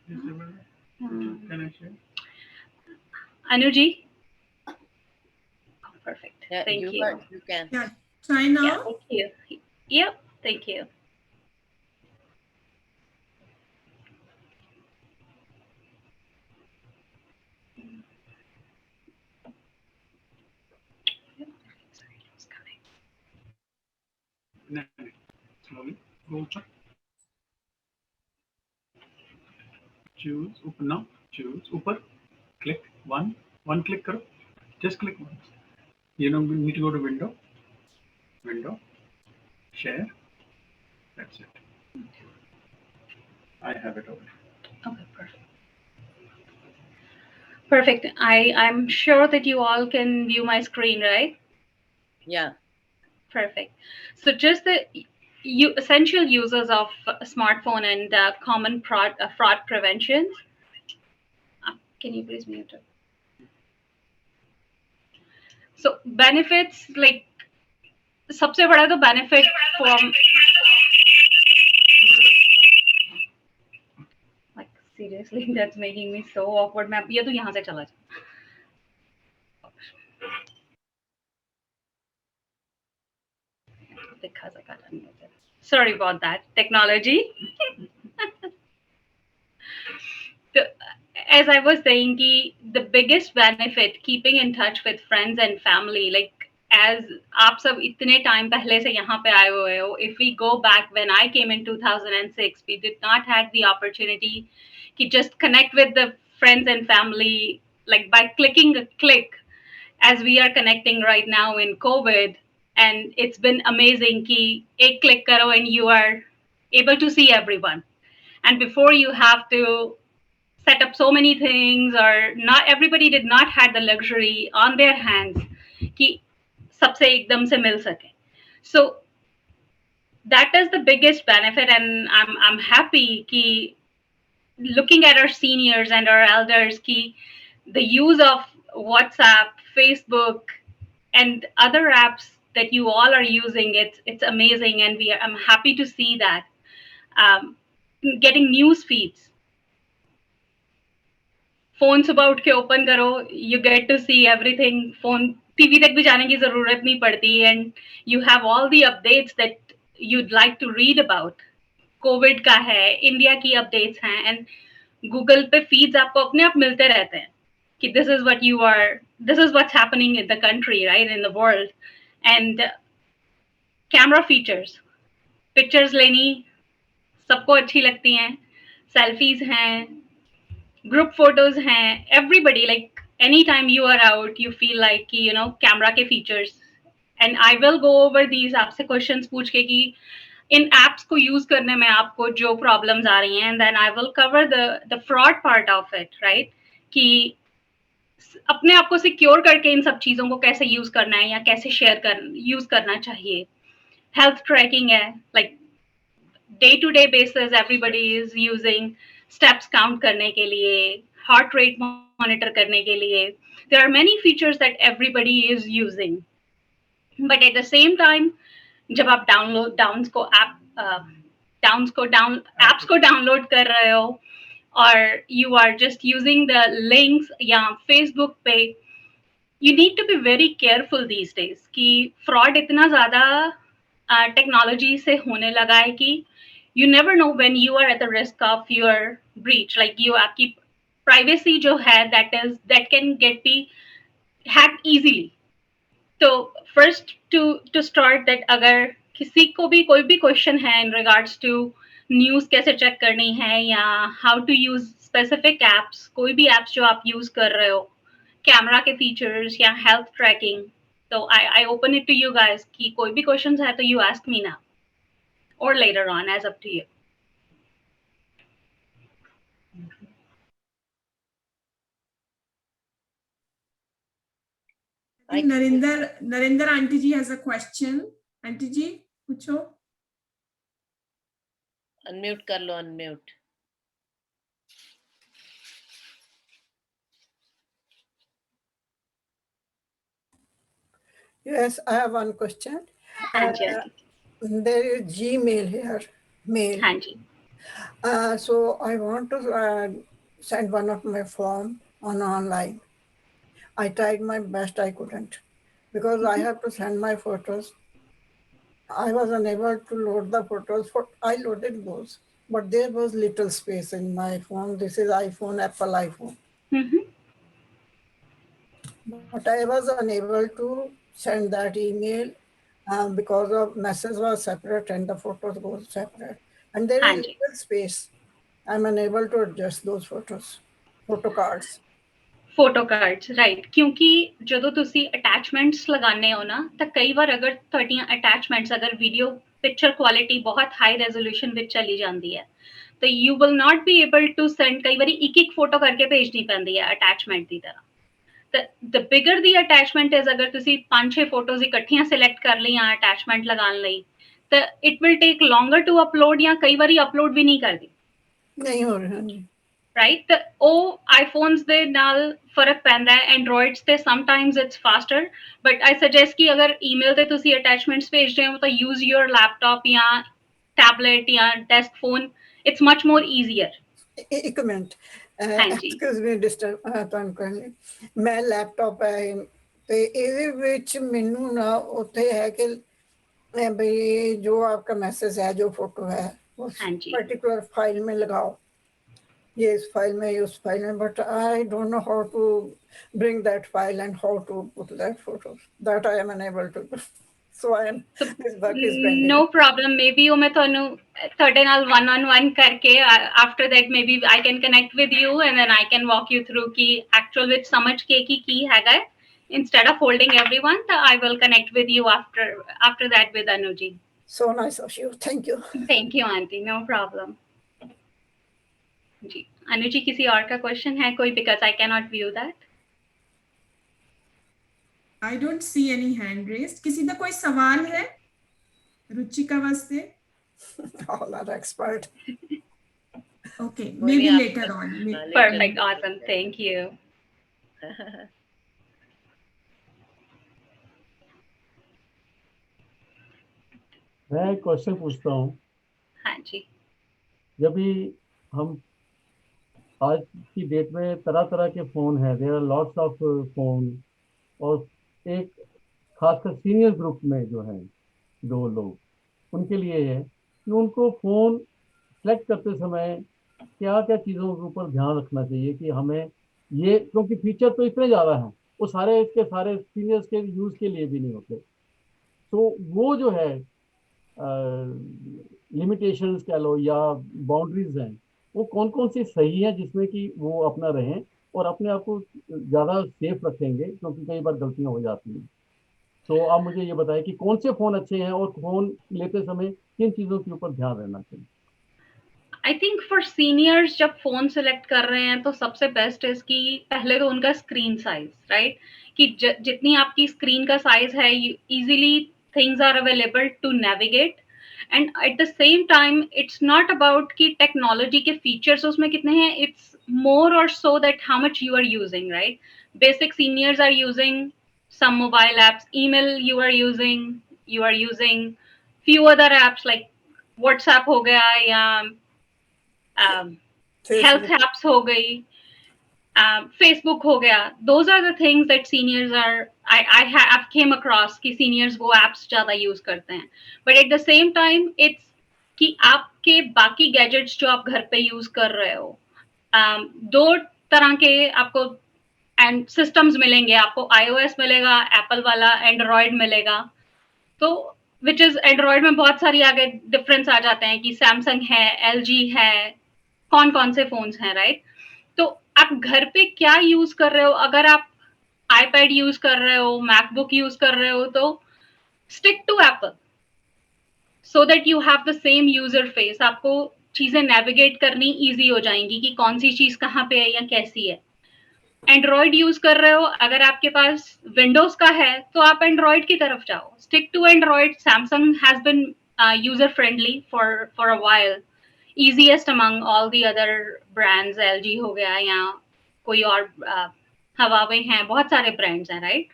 Can I share? Anuji? Oh, perfect. Yeah, Thank you. You can. Yeah, try now. Yeah, thank you. Yep, thank you. No, slowly. Go up. Choose. Open now. Choose. Upper. Click. One click karo. Just click once. You know, we need to go to window. Window. Share. That's it. I have it over. Okay, perfect. Perfect. I'm sure that you all can view my screen, right? Yeah. Perfect. So just the essential users of smartphone and common fraud preventions. Can you please mute it? So benefits like सबसे बड़ा तो benefit from like seriously that's making me so awkward. मैं ये तो यहाँ से चला जाऊँ. Because I got unmuted. Sorry about that. Technology. So, as I was saying, the biggest benefit keeping in touch with friends and family, like as आप सब इतने time पहले से यहाँ पे आए हुए हो, if we go back when I came in 2006, we did not have the opportunity to just connect with the friends and family like by clicking a click, as we are connecting right now in COVID, and it's been amazing. Ki ek click karo and you are able to see everyone. And before you have to set up so many things, or not everybody did not have the luxury on their hands ki sabse ekdam se mil sake. So that is the biggest benefit, and I'm happy ki looking at our seniors and our elders ki the use of WhatsApp, Facebook, and other apps that you all are using, it's amazing, and I'm happy to see that. Getting news feeds. Phone सुबह उठ के open करो, you get to see everything. Phone TV तक भी जाने की जरूरत नहीं पड़ती, and you have all the updates that you'd like to read about. Covid का है, इंडिया की अपडेट्स हैं, एंड गूगल पे फीड्स आपको अपने आप मिलते रहते हैं कि this is what's happening in the country, right, in the world. And camera features, pictures लेनी सबको अच्छी लगती हैं, सेल्फीज हैं, ग्रुप फोटोज हैं, everybody, like anytime you are out you feel like camera के features. And I will go over these, आपसे questions पूछ के कि इन एप्स को यूज करने में आपको जो प्रॉब्लम्स आ रही हैं, then I will cover the fraud part of it, right, कि अपने आप को सिक्योर करके इन सब चीजों को कैसे यूज करना है या कैसे यूज करना चाहिए. हेल्थ ट्रैकिंग है, like day to day basis everybody is using steps count करने के लिए, हार्ट रेट मॉनिटर करने के लिए. There are many features that everybody is using, but at the same time जब आप एप्स को डाउनलोड कर रहे हो और you are just using the links या फेसबुक पे, you need to be very careful these days कि फ्रॉड इतना ज्यादा टेक्नोलॉजी से होने लगा है कि you never know when you are at the risk of your breach. Like आपकी privacy जो है that can get be hacked easily. तो फर्स्ट टू स्टार्ट दैट, अगर किसी को भी कोई भी क्वेश्चन है इन रिगार्ड्स टू न्यूज़ कैसे चेक करनी है या how to use specific apps, कोई भी एप्स जो आप यूज कर रहे हो, कैमरा के फीचर्स या हेल्थ ट्रैकिंग, तो I open it to you guys कि कोई भी क्वेश्चंस है तो यू आस्क मी नाउ और later on, as up to you. I think Narinder Auntie ji has a question. Auntie ji, पूछो. Unmute कर लो, unmute. Yes, I have one question. हाँ जी aunty. There is Gmail here, mail. हाँ जी. So I want to send one of my form on online. I tried my best, I couldn't, because I have to send my photos. I was unable to load the photos. I loaded those, but there was little space in my phone. This is iPhone, Apple iPhone. Mm-hmm. But I was unable to send that email because of message was separate and the photos go separate. And there is little space. I'm unable to adjust those photo cards. Photo cards, right, ਕਿਉਂਕਿ ਜਦੋਂ ਤੁਸੀਂ attachments ਲਗਾਉਂਦੇ ਹੋ ਨਾ, ਤਾਂ ਕਈ ਵਾਰ ਅਗਰ ਤੁਹਾਡੀਆਂ ਅਟੈਚਮੈਂਟਸ, ਅਗਰ ਵੀਡੀਓ ਪਿਕਚਰ ਕੁਆਲਿਟੀ ਬਹੁਤ ਹਾਈ ਰੈਜ਼ੋਲੂਸ਼ਨ ਵਿੱਚ ਚਲੀ ਜਾਂਦੀ ਹੈ, ਤਾਂ you will not be able to send, ਕਈ ਵਾਰੀ ਇੱਕ ਫੋਟੋ ਕਰਕੇ ਭੇਜਣੀ ਪੈਂਦੀ ਹੈ ਅਟੈਚਮੈਂਟ ਦੀ ਤਰ੍ਹਾਂ. ਦ ਬਿਗਰ ਦੀ ਅਟੈਚਮੈਂਟ ਇਜ਼, ਅਗਰ ਤੁਸੀਂ 5-6 ਫੋਟੋਜ਼ ਇਕੱਠੀਆਂ ਸਿਲੈਕਟ ਕਰ ਲਈਆਂ ਅਟੈਚਮੈਂਟ ਲਗਾਉਣ ਲਈ, ਤਾਂ it will take longer to upload, ਜਾਂ ਕਈ ਵਾਰੀ ਅਪਲੋਡ ਵੀ ਨਹੀਂ ਕਰਦੀ. ਨਹੀਂ ਹੋ ਰਿਹਾ ਜੀ. ਰਾਈਟ, ਤਾਂ ਉਹ ਆਈਫੋਨਸ ਦੇ ਨਾਲ ਫਰਕ ਪੈਂਦਾ ਹੈ. ਐਂਡਰੋਇਡਸ ਤੇ sometimes it's foster, but I suggest ਕਿ ਅਗਰ ਈਮੇਲ ਤੇ ਤੁਸੀਂ ਅਟੈਚਮੈਂਟਸ ਭੇਜ ਰਹੇ ਹੋ ਤਾਂ ਯੂਜ਼ ਯੂਰ ਲੈਪਟਾਪ ਜਾਂ ਟੈਬਲੇਟ ਜਾਂ desk phone, it's much more easier. ਇੱਕ ਮਿੰਟ, ਐਕਸਕਿਊਜ਼ ਮੀ ਡਿਸਟਰਬ ਤੁਹਾਨੂੰ ਕਹਿੰਦੇ, ਮੈਂ ਲੈਪਟਾਪ ਹੈ ਤੇ ਇਹਦੇ ਵਿੱਚ ਮੈਨੂੰ ਨਾ ਉੱਥੇ ਹੈ ਕਿ भाई जो आपका मैसेज है, जो फोटो है, उस पर्टिकुलर फाइल में लगाओ, ये इस फाइल में, उस फाइल में, but I don't know how to bring that file and how to put that photo. That I am unable to do. So I am, this work is pending. No problem. Maybe ਉਹ ਮੈਂ ਤੁਹਾਨੂੰ ਤੁਹਾਡੇ ਨਾਲ one-on-one ਕਰਕੇ, after that maybe I can connect with you and then I can walk you through ਕਿ actual ਵਿੱਚ ਸਮਝ ਕੇ ਕੀ ਹੈਗਾ ਹੈ. Instead of holding everyone, I will connect with you after that with Anuji. So nice of you. Thank you. Thank you, Auntie. No problem. Ji, Anuji, किसी और का question है कोई? Because I cannot view that. I don't see any hand raised. किसी का कोई सवाल है रुचिका वास्ते? All are expert. Okay, maybe later on. Perfect. Awesome. Thank you. मैं एक क्वेश्चन पूछता हूँ. हाँ जी. जब भी हम आज की डेट में तरह तरह के फोन हैं, there are lots of phone, और एक खासकर सीनियर ग्रुप में जो है 2 लोग, उनके लिए है कि उनको फोन सेलेक्ट करते समय क्या क्या चीज़ों के ऊपर ध्यान रखना चाहिए कि हमें ये, क्योंकि फीचर तो इतने ज़्यादा हैं, वो सारे के सारे सीनियर्स के यूज़ के लिए भी नहीं होते. तो वो जो है लिमिटेशंस कह लो या बाउंड्रीज हैं, वो कौन कौन सी सही है जिसमें कि वो अपना रहें और अपने आप को ज़्यादा सेफ रखेंगे, क्योंकि कई बार गलतियां हो जाती हैं. तो आप मुझे ये बताएं कि कौन से फ़ोन अच्छे हैं और फ़ोन लेते समय किन चीज़ों के ऊपर ध्यान रहना चाहिए. आई थिंक फॉर सीनियर्स जब फोन सेलेक्ट कर रहे हैं तो सबसे बेस्ट है कि पहले तो उनका स्क्रीन साइज, राइट, कि जितनी आपकी स्क्रीन का साइज है, easily things are available to navigate. And at the same time it's not about कि टेक्नोलॉजी के फीचर्स उसमें कितने हैं, इट्स मोर और so that how much you are using, right. Basic seniors are using some mobile apps, email you are using few other apps like WhatsApp हो गया या health apps हो गई, Facebook हो गया. Those are the things that seniors are, I have came across कि seniors वो apps ज़्यादा use करते हैं. But at the same time it's कि आपके बाकी gadgets जो आप घर पे use कर रहे हो, 2 तरह के आपको एंड सिस्टम्स मिलेंगे आपको, iOS मिलेगा, एप्पल वाला, एंड्रॉयड मिलेगा। तो विच इज एंड्रॉयड में बहुत सारी आगे डिफरेंस आ जाते हैं कि सैमसंग है, LG है, कौन कौन से फोन्स हैं, राइट। तो आप घर पे क्या यूज कर रहे हो, अगर आप आईपैड यूज कर रहे हो, मैकबुक यूज कर रहे हो, तो stick to Apple so that you have the same user face. आपको चीजें नेविगेट करनी इजी हो जाएंगी कि कौन सी चीज कहाँ पे है या कैसी है। एंड्रॉयड यूज कर रहे हो, अगर आपके पास विंडोज का है तो आप एंड्रॉयड की तरफ जाओ, stick to Android. Samsung has been user friendly for a while, easiest among all the other brands, LG हो गया या कोई और Huawei हैं, बहुत सारे ब्रांड्स हैं, राइट।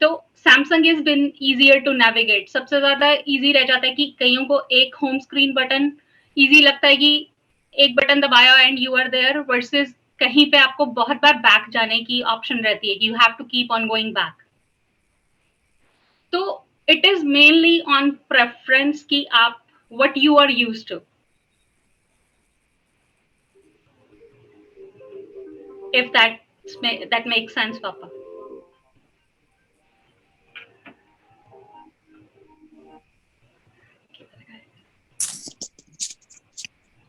तो Samsung is been easier to navigate, सबसे ज्यादा इजी रह जाता है कि कईयों को एक होम स्क्रीन बटन इजी लगता है कि एक बटन दबाया and you are there, versus कहीं पे आपको बहुत बार बैक जाने की ऑप्शन रहती है कि you have to keep on going back. तो it is mainly on preference कि आप what you are used to. If that makes sense, Papa.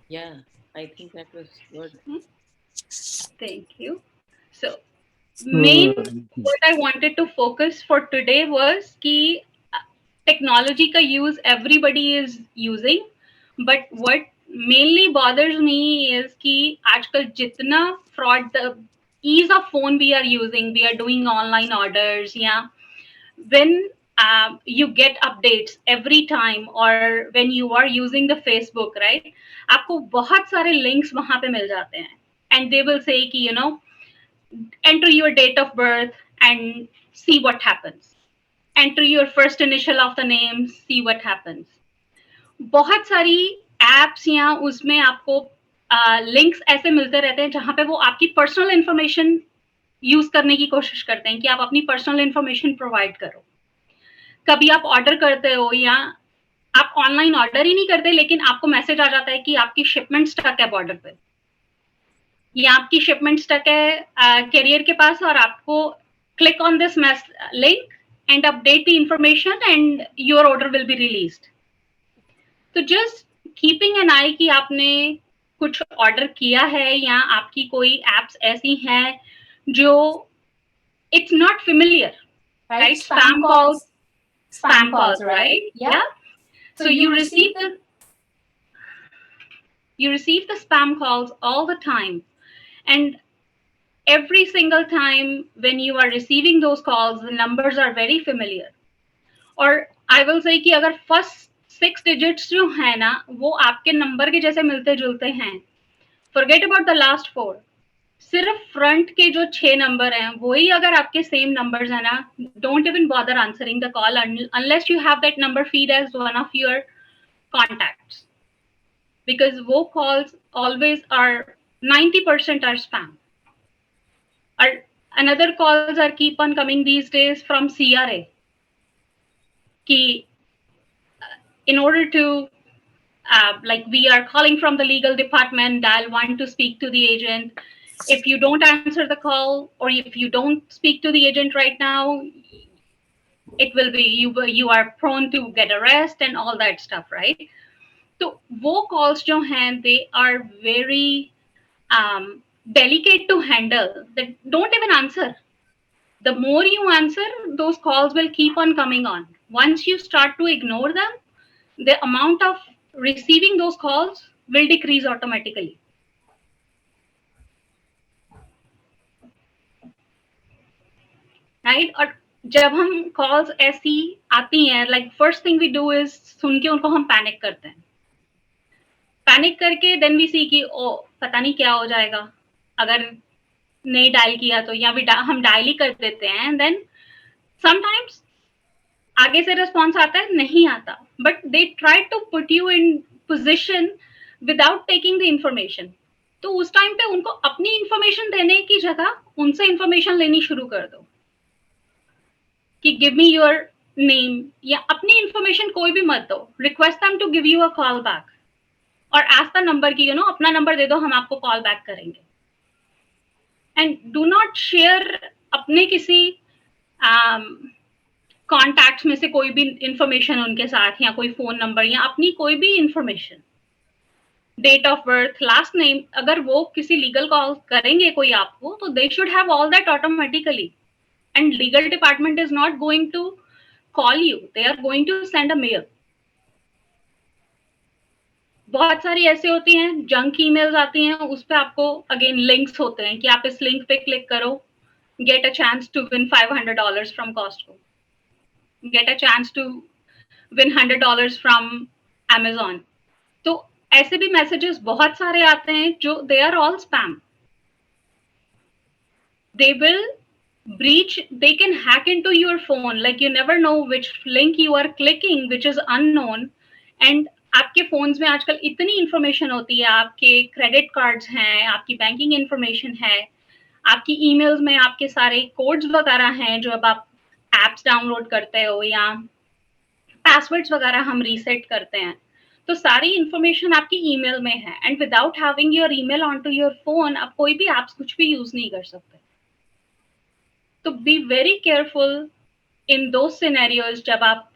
Yeah, I think that was good. Thank you. So, main what I wanted to focus for today was कि technology का use everybody is using, but what mainly bothers me is कि आजकल जितना fraud, the ease of phone we are using, we are doing online orders, yeah, when you get updates every time, or when you are using the Facebook, right, आपको बहुत सारे links वहां पे मिल जाते हैं, and they will say कि enter your date of birth and see what happens, enter your first initial of the name, see what happens. बहुत सारी apps या उसमें आपको links ऐसे मिलते रहते हैं जहां पे वो आपकी personal information यूज करने की कोशिश करते हैं कि आप अपनी पर्सनल इंफॉर्मेशन प्रोवाइड करो। कभी आप ऑर्डर करते हो या आप ऑनलाइन ऑर्डर ही नहीं करते, लेकिन आपको मैसेज आ जाता है कि आपकी शिपमेंट स्टक है बॉर्डर पे, या आपकी शिपमेंट स्टक है कैरियर के पास, और आपको click on this link and update the information and your order will be released. तो जस्ट कीपिंग एन आई कि आपने कुछ ऑर्डर किया है या आपकी कोई एप्स ऐसी हैं जो it's not familiar, right? Spam calls, right? Yeah. So you receive the spam calls all the time, and every single time when you are receiving those calls, the numbers are very familiar. Or I will say कि अगर first 6 digits जो है ना वो आपके number के जैसे मिलते जुलते हैं, forget about the last 4, सिर्फ फ्रंट के जो 6 नंबर हैं वही अगर आपके सेम नंबर्स है ना, don't even bother answering the call unless you have that number feed as one of your contacts, because वो calls always are 90% are spam. और another calls are keep on coming these days from CRA कि in order to like we are calling from the legal department, dial 1 to speak to the agent. If you don't answer the call, or if you don't speak to the agent right now, it will be you are prone to get arrest and all that stuff, right? So wo calls jo hain, they are very delicate to handle, that don't even answer. The more you answer, those calls will keep on coming on. Once you start to ignore them, the amount of receiving those calls will decrease automatically. राइट? और जब हम calls ऐसी आती हैं, like first thing we do is सुन के उनको हम पैनिक करते हैं, पैनिक करके देन वी सी कि ओ पता नहीं क्या हो जाएगा अगर नहीं डायल किया तो, या हम डायल ही कर देते हैं, एंड देन समटाइम्स आगे से रिस्पॉन्स आता है, नहीं आता, but they try to put you in position without taking the information. तो उस टाइम पे उनको अपनी इंफॉर्मेशन देने की जगह उनसे इंफॉर्मेशन लेनी शुरू कर दो कि गिव मी योर नेम, या अपनी इंफॉर्मेशन कोई भी मत दो, request them to give you a call back, और आस्क द नंबर की अपना नंबर दे दो, हम आपको कॉल बैक करेंगे। And do not share अपने किसी कॉन्टैक्ट्स में से कोई भी इंफॉर्मेशन उनके साथ, या कोई फोन नंबर, या अपनी कोई भी information, date of birth, last name, अगर वो किसी लीगल कॉल करेंगे कोई आपको, तो they should have all that automatically, and legal department is not going to call you, they are going to send a mail. बहुत सारी ऐसी होती हैं जंक ईमेल्स आती हैं, उस पे आपको अगेन लिंक्स होते हैं कि आप इस लिंक पे क्लिक करो, get a chance to win $500 from Costco, get a chance to win $100 from Amazon. तो ऐसे भी मैसेजेस बहुत सारे आते हैं जो they are all spam. They will breach, they can hack into your phone, like you never know which link you are clicking which is unknown. And आपके phones में आजकल इतनी इंफॉर्मेशन होती है, आपके क्रेडिट कार्ड्स हैं, आपकी बैंकिंग इंफॉर्मेशन है, आपकी ईमेल्स में आपके सारे कोड्स वगैरह हैं जो अब आप एप्स डाउनलोड करते हो, या पासवर्ड्स वगैरह हम रीसेट करते हैं, तो सारी इंफॉर्मेशन आपकी ईमेल में है. And without having your email on to your phone आप कोई भी एप्स कुछ भी यूज नहीं कर सकते. तो बी वेरी केयरफुल इन दो सिनेरियोज जब आप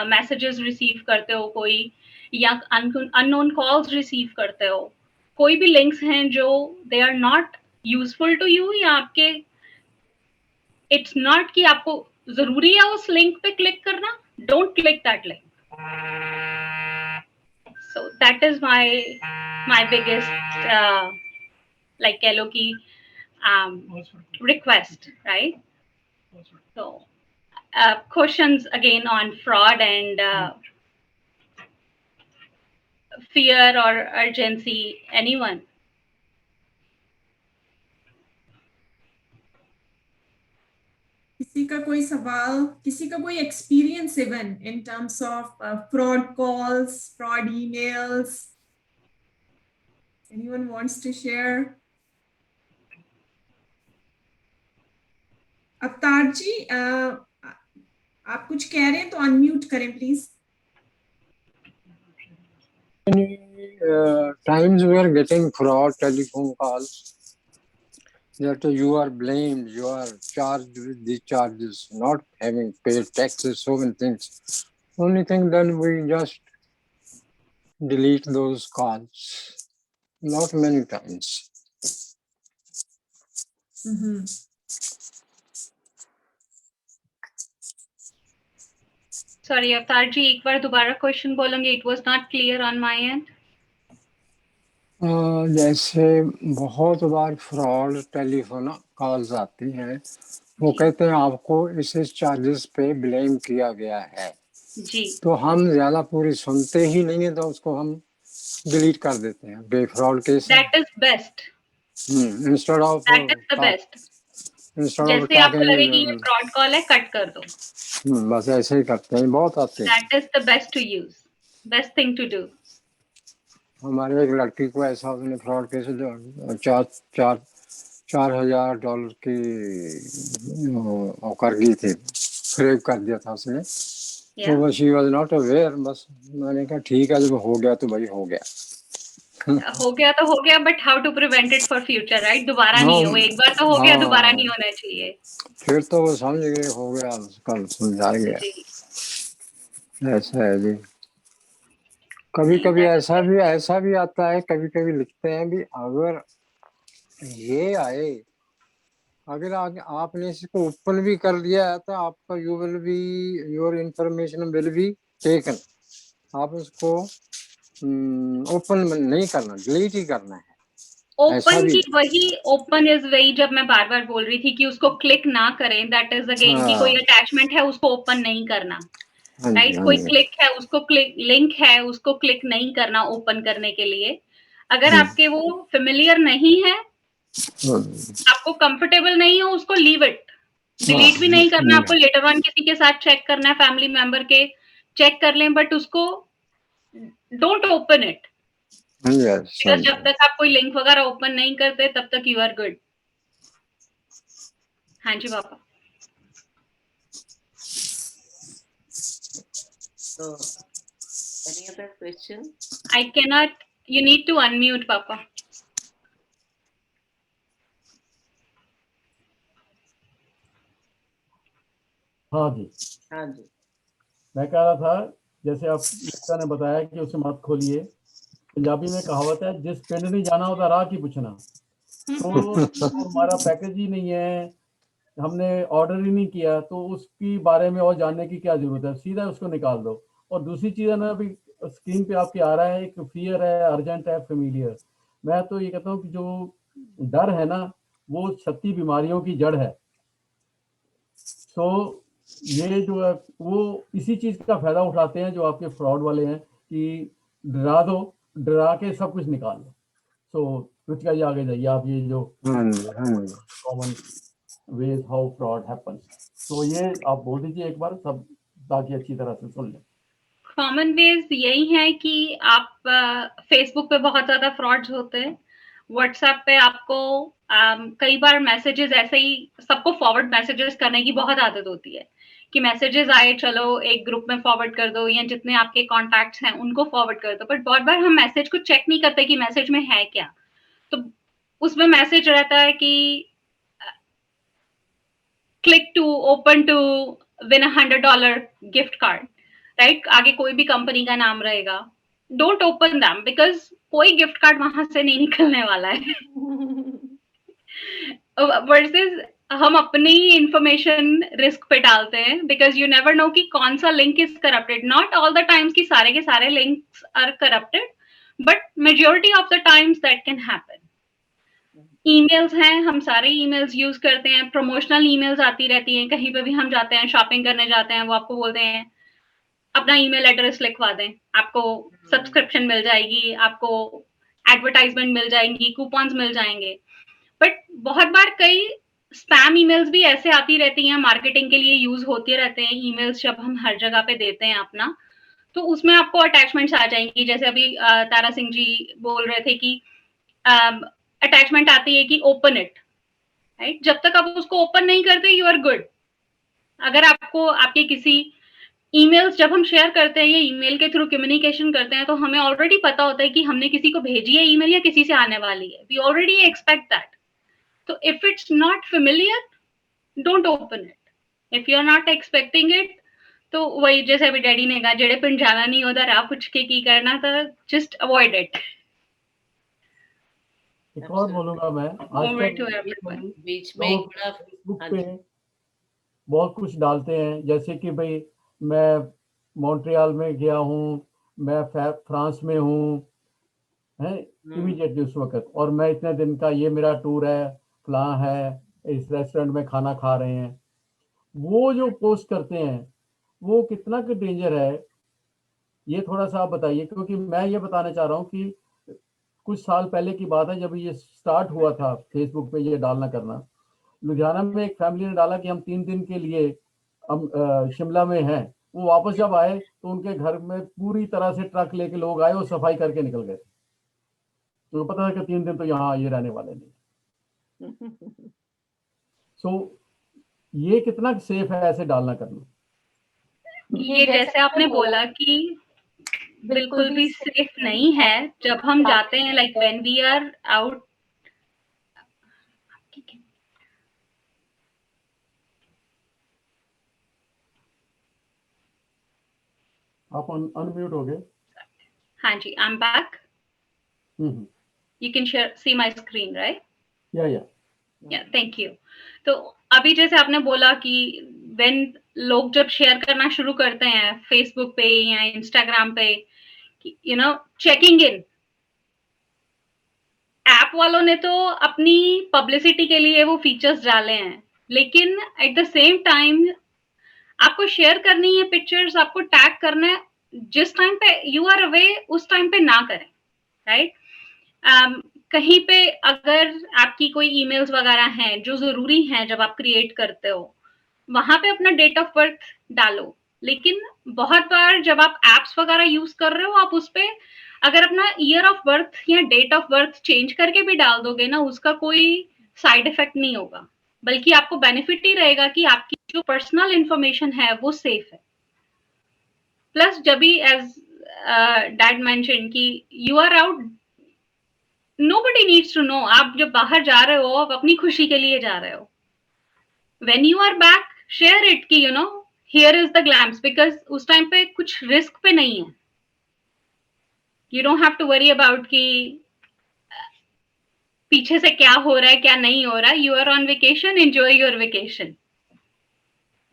मैसेजेस रिसीव करते हो कोई, या अननोन कॉल्स रिसीव करते हो, कोई भी लिंक्स हैं जो they are not useful to you, या आपके इट्स नॉट कि आपको जरूरी है उस लिंक पे क्लिक करना, don't click that link. So that is my biggest like कह लो कि request, right? So questions again on fraud and fear or urgency, anyone? किसी का कोई सवाल, किसी का कोई experience even in terms of fraud calls, fraud emails? Anyone wants to share? अवतार जी, आप कुछ कह रहे हैं तो अनम्यूट करें please. Times we are getting fraud telephone calls that you are blamed, you are charged with these charges, not having paid taxes, so many things. Only thing then we just delete those calls. Not many times. Sorry अवतार जी, एक बार दोबारा question बोलेंगे, it was not clear on my end. जैसे बहुत बार fraud telephone calls आती हैं, वो कहते हैं आपको इस चार्जेस पे ब्लेम किया गया है जी. तो हम ज्यादा पूरी सुनते ही नहीं है, तो उसको हम डिलीट कर देते हैं. बे fraud case That is best. Instead of That is the best. जैसे आपको लगे कि ये फ्रॉड कॉल है, कट कर दो. बस ऐसे ही करते हैं, बहुत आते हैं. That is the best to use, best thing to do. हमारे एक लड़की को ऐसा उसने फ्रॉड केस जो $4,000 की कर गई थी, फ्रेब कर दिया था उसने. तो बस शी वाज नॉट अवेयर. बस मैंने कहा ठीक है, जब हो गया तो भाई हो गया. हो गया तो हो गया, but how to prevent it for future, right? दोबारा नहीं हो, एक बार तो हो गया, दोबारा नहीं होना चाहिए. फिर तो वो समझ गए हो गया, कल समझाएंगे. ऐसा है जी. कभी कभी ऐसा भी आता है, कभी कभी लिखते हैं भी अगर ये आए, अगर आपने इसको ओपन भी कर दिया है तो आपका your information will be taken. आप उसको ओपन नहीं करना, डिलीट ही करना है. ओपन की वही ओपन इज वही जब मैं बार बार बोल रही थी कि उसको क्लिक ना करें. दैट इज अगेन कि कोई अटैचमेंट है उसको ओपन नहीं करना, राइट? कोई क्लिक है उसको क्लिक, लिंक है उसको क्लिक नहीं करना ओपन करने के लिए. अगर आपके वो फेमिलियर नहीं है, आपको कंफर्टेबल नहीं हो, उसको लीव इट. डिलीट भी नहीं करना. आपको लेटर ऑन किसी के साथ चेक करना है, फैमिली मेंबर के चेक कर लें, बट उसको डोंट ओपन इट. जब तक आप कोई लिंक वगैरह ओपन नहीं करते तब तक यू आर गुड. हाँ जी पापा. So, any other question? I cannot. You need to unmute, Papa. हाँ जी, हाँ जी, मैं कह रहा था जैसे आप लड़का ने बताया कि उसे मत खोलिए। पंजाबी में कहावत है, जिस पिंड नहीं जाना होता राह की पूछना। तो जो हमारा पैकेज ही नहीं है, हमने ऑर्डर ही नहीं किया, तो उसकी बारे में और जानने की क्या जरूरत है, सीधा उसको निकाल दो। और दूसरी चीज है ना, अभी स्क्रीन पे आपके आ रहा है, एक फियर है, अर्जेंट है, फेमिलियर। मैं तो ये कहता हूँ कि जो डर है ना, वो 36 बीमारियों की जड़ है। सो ये जो है वो इसी चीज का फायदा उठाते हैं जो आपके फ्रॉड वाले हैं, कि डरा दो, डरा के सब कुछ निकाल लो। सो कृतिका जी आगे जाइए, आप ये जो common veg how fraud happens, तो ये आप बोल दीजिए एक बार सब, ताकि अच्छी तरह से सुन लें। कॉमन वेज यही है कि आप फेसबुक पे बहुत ज़्यादा फ्रॉड्स होते हैं। व्हाट्सएप पे आपको कई बार मैसेजेस ऐसे ही सबको फॉरवर्ड मैसेजेस करने की बहुत आदत होती है कि मैसेजेस आए, चलो एक ग्रुप में फॉरवर्ड कर दो, या जितने आपके कॉन्टैक्ट्स हैं उनको फॉरवर्ड कर दो। बट बहुत बार हम मैसेज को चेक नहीं करते कि मैसेज में है क्या। तो उसमें मैसेज रहता है कि click to open to win $100 gift card, right? आगे कोई भी कंपनी का नाम रहेगा। डोंट ओपन दैम, बिकॉज कोई गिफ्ट कार्ड वहां से नहीं निकलने वाला है। वर्सेस हम अपनी इंफॉर्मेशन रिस्क पे डालते हैं, बिकॉज यू नेवर नो कि कौन सा link is corrupted. Not all the times कि सारे के सारे links are corrupted, but majority of the times that can happen. Emails हैं, हम सारे ईमेल्स यूज करते हैं, प्रमोशनल ईमेल्स आती रहती हैं। कहीं पे भी हम जाते हैं, शॉपिंग करने जाते हैं, वो आपको बोलते हैं अपना ईमेल एड्रेस लिखवा दें, आपको सब्सक्रिप्शन मिल जाएगी, आपको एडवर्टाइजमेंट मिल जाएंगी, कूपन्स मिल जाएंगे। बट बहुत बार कई स्पैम ईमेल्स भी ऐसे आती रहती हैं, मार्केटिंग के लिए यूज होते रहते हैं ईमेल्स जब हम हर जगह पे देते हैं अपना। तो उसमें आपको अटैचमेंट्स आ जाएंगी, जैसे अभी तारा सिंह जी बोल रहे थे कि अटैचमेंट आती है कि ओपन इट, राइट? जब तक आप उसको ओपन नहीं करते, यू आर गुड। अगर आपको आपके किसी ईमेल्स जब हम शेयर करते हैं या ईमेल के थ्रू कम्युनिकेशन करते हैं, तो हमें ऑलरेडी पता होता है कि हमने किसी को भेजी है ईमेल या किसी से आने वाली है। We already expect that. तो if it's not familiar, don't open it. If you are not expecting it, तो वही जैसे अभी डैडी ने कहा, जेड़े पिंड जाना नहीं होता राह पूछ के की करना, तो जस्ट अवॉइड इट। एक और बोलूंगा मैं, ओवर टू आजकल एवरीवन। बीच में लोग एक बड़ा फेसबुक हाँ पे जी, बहुत कुछ डालते हैं, जैसे कि भाई मैं मॉन्ट्रियल में गया हूँ, मैं फ्रांस में हूँ, है इमीडिएटली उस वक्त, और मैं इतने दिन का, ये मेरा टूर है, फलां है, इस रेस्टोरेंट में खाना खा रहे हैं। वो जो पोस्ट करते हैं वो कितना का डेंजर है, ये थोड़ा सा आप बताइए। क्योंकि मैं ये बताना चाह रहा हूँ कि कुछ साल पहले की बात है, जब ये स्टार्ट हुआ था फेसबुक पे ये डालना करना। लुधियाना में एक फैमिली ने डाला कि हम 3 दिन के लिए हम शिमला में हैं। वो वापस जब आए तो उनके घर में पूरी तरह से ट्रक लेके लोग आए और सफाई करके निकल गए। तो पता है कि 3 दिन तो यहाँ ये रहने वाले नहीं। सो ये कितना सेफ है ऐसे डालना करना? ये जैसे आपने बोला कि बिल्कुल भी सेफ नहीं है। जब हम जाते हैं, like when we are out, आप अनम्यूट हो गए। हाँ जी, I am back. Hmm, you can see my screen, right? Yeah yeah, thank you. तो अभी जैसे आपने बोला कि व्हेन लोग जब शेयर करना शुरू करते हैं फेसबुक पे या इंस्टाग्राम पे, you know, checking in, app वालों ने तो अपनी पब्लिसिटी के लिए वो फीचर्स डाले हैं, लेकिन एट द सेम टाइम आपको शेयर करनी है पिक्चर्स, आपको टैग करना है, जिस टाइम पे यू आर अवे उस टाइम पे ना करें, राइट? कहीं पे अगर आपकी कोई ईमेल्स वगैरह हैं जो जरूरी हैं, जब आप क्रिएट करते हो वहां पे अपना डेट ऑफ बर्थ डालो। लेकिन बहुत बार जब आप एप्स वगैरह यूज कर रहे हो, आप उस पे अगर अपना ईयर ऑफ बर्थ या डेट ऑफ बर्थ चेंज करके भी डाल दोगे ना, उसका कोई साइड इफेक्ट नहीं होगा, बल्कि आपको बेनिफिट ही रहेगा कि आपकी जो पर्सनल इंफॉर्मेशन है वो सेफ है। प्लस जब भी एज डैड मेंशन कि you are out, nobody needs to know. आप जब बाहर जा रहे हो, आप अपनी खुशी के लिए जा रहे हो। When you are back, share it कि you know here is the glams, because उस टाइम पे कुछ रिस्क पे नहीं है. You don't have to worry about कि पीछे से क्या हो रहा है क्या नहीं हो रहा है. You are on vacation, enjoy your vacation.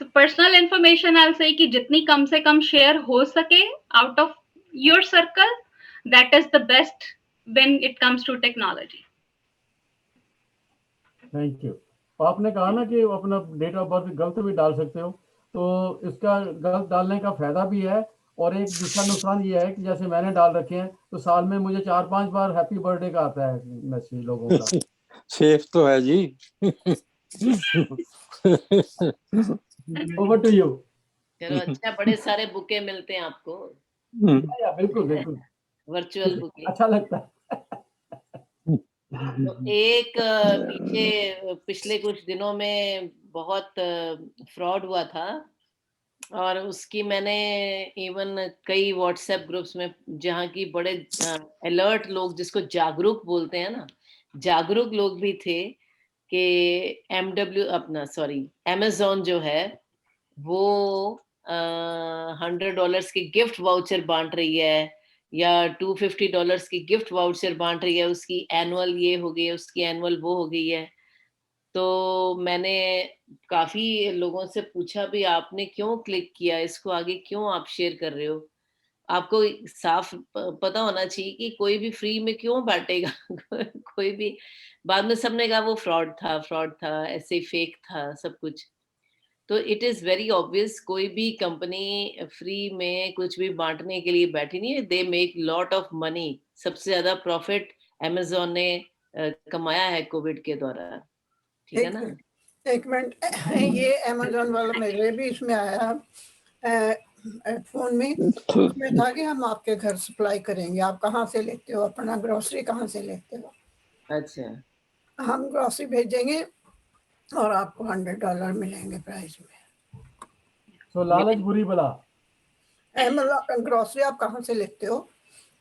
तो पर्सनल इन्फॉर्मेशन आई से कि जितनी कम से कम शेयर हो सके out of your circle, that is the best when it comes to technology. Thank you. आपने कहा ना कि अपना डेट ऑफ बर्थ गलत भी डाल सकते हो, तो इसका गलत डालने का फायदा भी है, और एक दूसरा नुकसान ये है कि जैसे मैंने डाल रखे हैं तो साल में मुझे 4-5 बार हैप्पी बर्थडे का आता है मैसेज लोगों का. सेफ तो है जी. Over to you. चलो, अच्छा, बड़े सारे बुके मिलते हैं आपको. बिल्कुल बिल्कुल, वर्चुअल बुके. अच्छा लगता है. तो एक पिछले कुछ दिनों में बहुत फ्रॉड हुआ था, और उसकी मैंने इवन कई व्हाट्सएप ग्रुप्स में, जहाँ की बड़े अलर्ट लोग, जिसको जागरूक बोलते हैं ना, जागरूक लोग भी थे कि Amazon जो है वो $100 की गिफ्ट वाउचर बांट रही है, या $250 की गिफ्ट वाउचर बांट रही है. उसकी एनुअल ये हो गई है, उसकी एनुअल वो हो गई है. तो मैंने काफी लोगों से पूछा भी, आपने क्यों क्लिक किया इसको, आगे क्यों आप शेयर कर रहे हो? आपको साफ पता होना चाहिए कि कोई भी फ्री में क्यों बांटेगा. कोई भी. बाद में सबने कहा वो फ्रॉड था, ऐसे ही फेक था सब कुछ. तो इट इज वेरी ऑब्वियस, कोई भी कंपनी फ्री में कुछ भी बांटने के लिए बैठी नहीं है. They make lot of money. सबसे ज्यादा प्रॉफिट Amazon ने कमाया है कोविड के दौरान. ठीक है ना? एक मिनट, ये Amazon वाला मेरे भी इसमें आया फोन में. उसमें था कि हम आपके घर सप्लाई करेंगे. आप कहाँ से लेते हो, अपना ग्रोसरी कहाँ से लेते हो? अच्छा. हम ग्रोसरी भेजेंगे और आपको $100 मिलेंगे प्राइस में. तो लालच बुरी बला. ग्रोसरी आप कहाँ से लेते हो,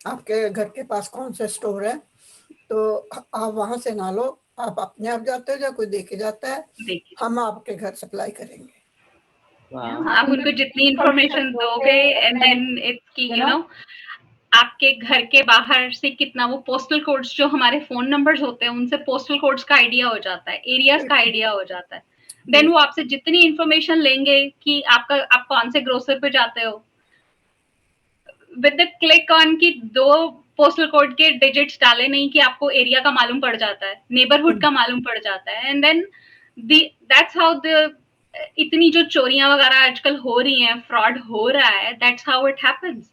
आपके घर के पास कौन सा स्टोर है, तो आप वहां से ना लो. आप अपने आप जाते हो या कोई दे के जाता है, हम आपके घर सप्लाई करेंगे. आप उनको जितनी इंफॉर्मेशन दोगे, एंड देन इट्स की यू नो आपके घर के बाहर से कितना, वो पोस्टल कोड्स जो हमारे फोन नंबर्स होते हैं, उनसे पोस्टल कोड्स का आइडिया हो जाता है, एरियाज का आइडिया हो जाता है. देन वो आपसे जितनी इंफॉर्मेशन लेंगे कि आप कौन से ग्रोसर पे जाते हो, विद द क्लिक ऑन की 2 पोस्टल कोड के डिजिट्स डाले नहीं कि आपको एरिया का मालूम पड़ जाता है, नेबरहुड का मालूम पड़ जाता है. And then that's how the इतनी जो चोरियां वगैरह आजकल हो रही हैं, फ्रॉड हो रहा है, दैट्स हाउ इट हैपेंस.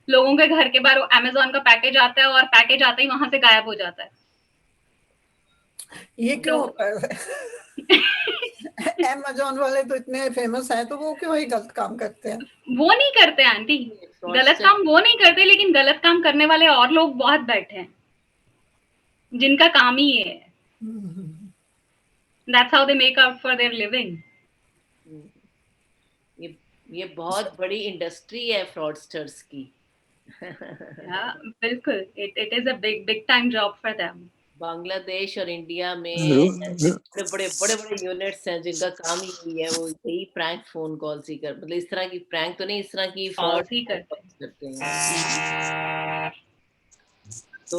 लोगों के घर के बाहर Amazon का पैकेज आता है, और पैकेज आते ही वहां से गायब हो जाता है. ये क्यों होता है? Amazon वाले तो इतने फेमस हैं, तो वो क्यों ही गलत काम करते हैं? वो नहीं करते आंटी, गलत काम वो नहीं करते, लेकिन गलत काम करने वाले और लोग बहुत बैठे हैं जिनका काम ही ये है. That's how they make out for their living. ये बहुत बड़ी इंडस्ट्री है फ्रॉडस्टर्स की. बिल्कुल, it is a big time job for them. Bangladesh और इंडिया में बड़े यूनिट्स हैं जिनका काम ही है, वो यही प्रैंक फोन कॉल्स ही कर, मतलब इस तरह की प्रैंक तो नहीं, इस तरह की फ्रॉड ही करते हैं. तो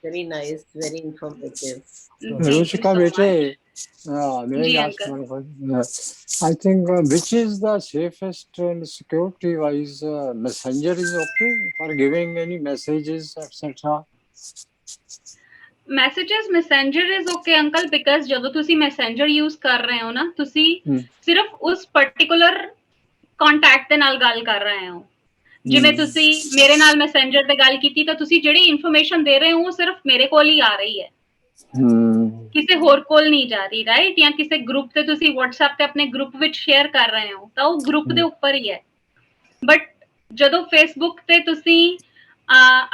very nice, very informative. Ruchika बेटे, may I ask one question? I think which is the safest and security wise messenger is okay for giving any messages etc. Messages Messenger is okay uncle, because ਜਦੋਂ ਤੁਸੀਂ Messenger use ਕਰ ਰਹੇ ਹੋ ਨਾ, ਤੁਸੀਂ ਸਿਰਫ ਉਸ ਪਾਰਟਿਕੂਲਰ ਕੰਟੈਕਟ ਦੇ ਨਾਲ ਗੱਲ ਕਰ ਰਹੇ ਹੋ. ਜਿਵੇਂ ਤੁਸੀਂ ਮੇਰੇ ਨਾਲ ਮੈਸੇਂਜਰ ਤੇ ਗੱਲ ਕੀਤੀ, ਤਾਂ ਤੁਸੀਂ ਜਿਹੜੀ ਇਨਫੋਰਮੇਸ਼ਨ ਦੇ ਰਹੇ ਹੋ ਉਹ ਸਿਰਫ ਮੇਰੇ ਕੋਲ ਹੀ ਆ ਰਹੀ ਹੈ, ਕਿਸੇ ਹੋਰ ਕੋਲ ਨਹੀਂ ਜਾ ਰਹੀ, ਰਾਈਟ? ਜਾਂ ਕਿਸੇ ਗਰੁੱਪ ਤੇ ਤੁਸੀਂ WhatsApp ਤੇ ਆਪਣੇ ਗਰੁੱਪ ਵਿੱਚ ਸ਼ੇਅਰ ਕਰ ਰਹੇ ਹੋ, ਤਾਂ ਉਹ ਗਰੁੱਪ ਦੇ ਉੱਪਰ ਹੀ ਹੈ. ਬਟ ਜਦੋਂ Facebook ਤੇ ਤੁਸੀਂ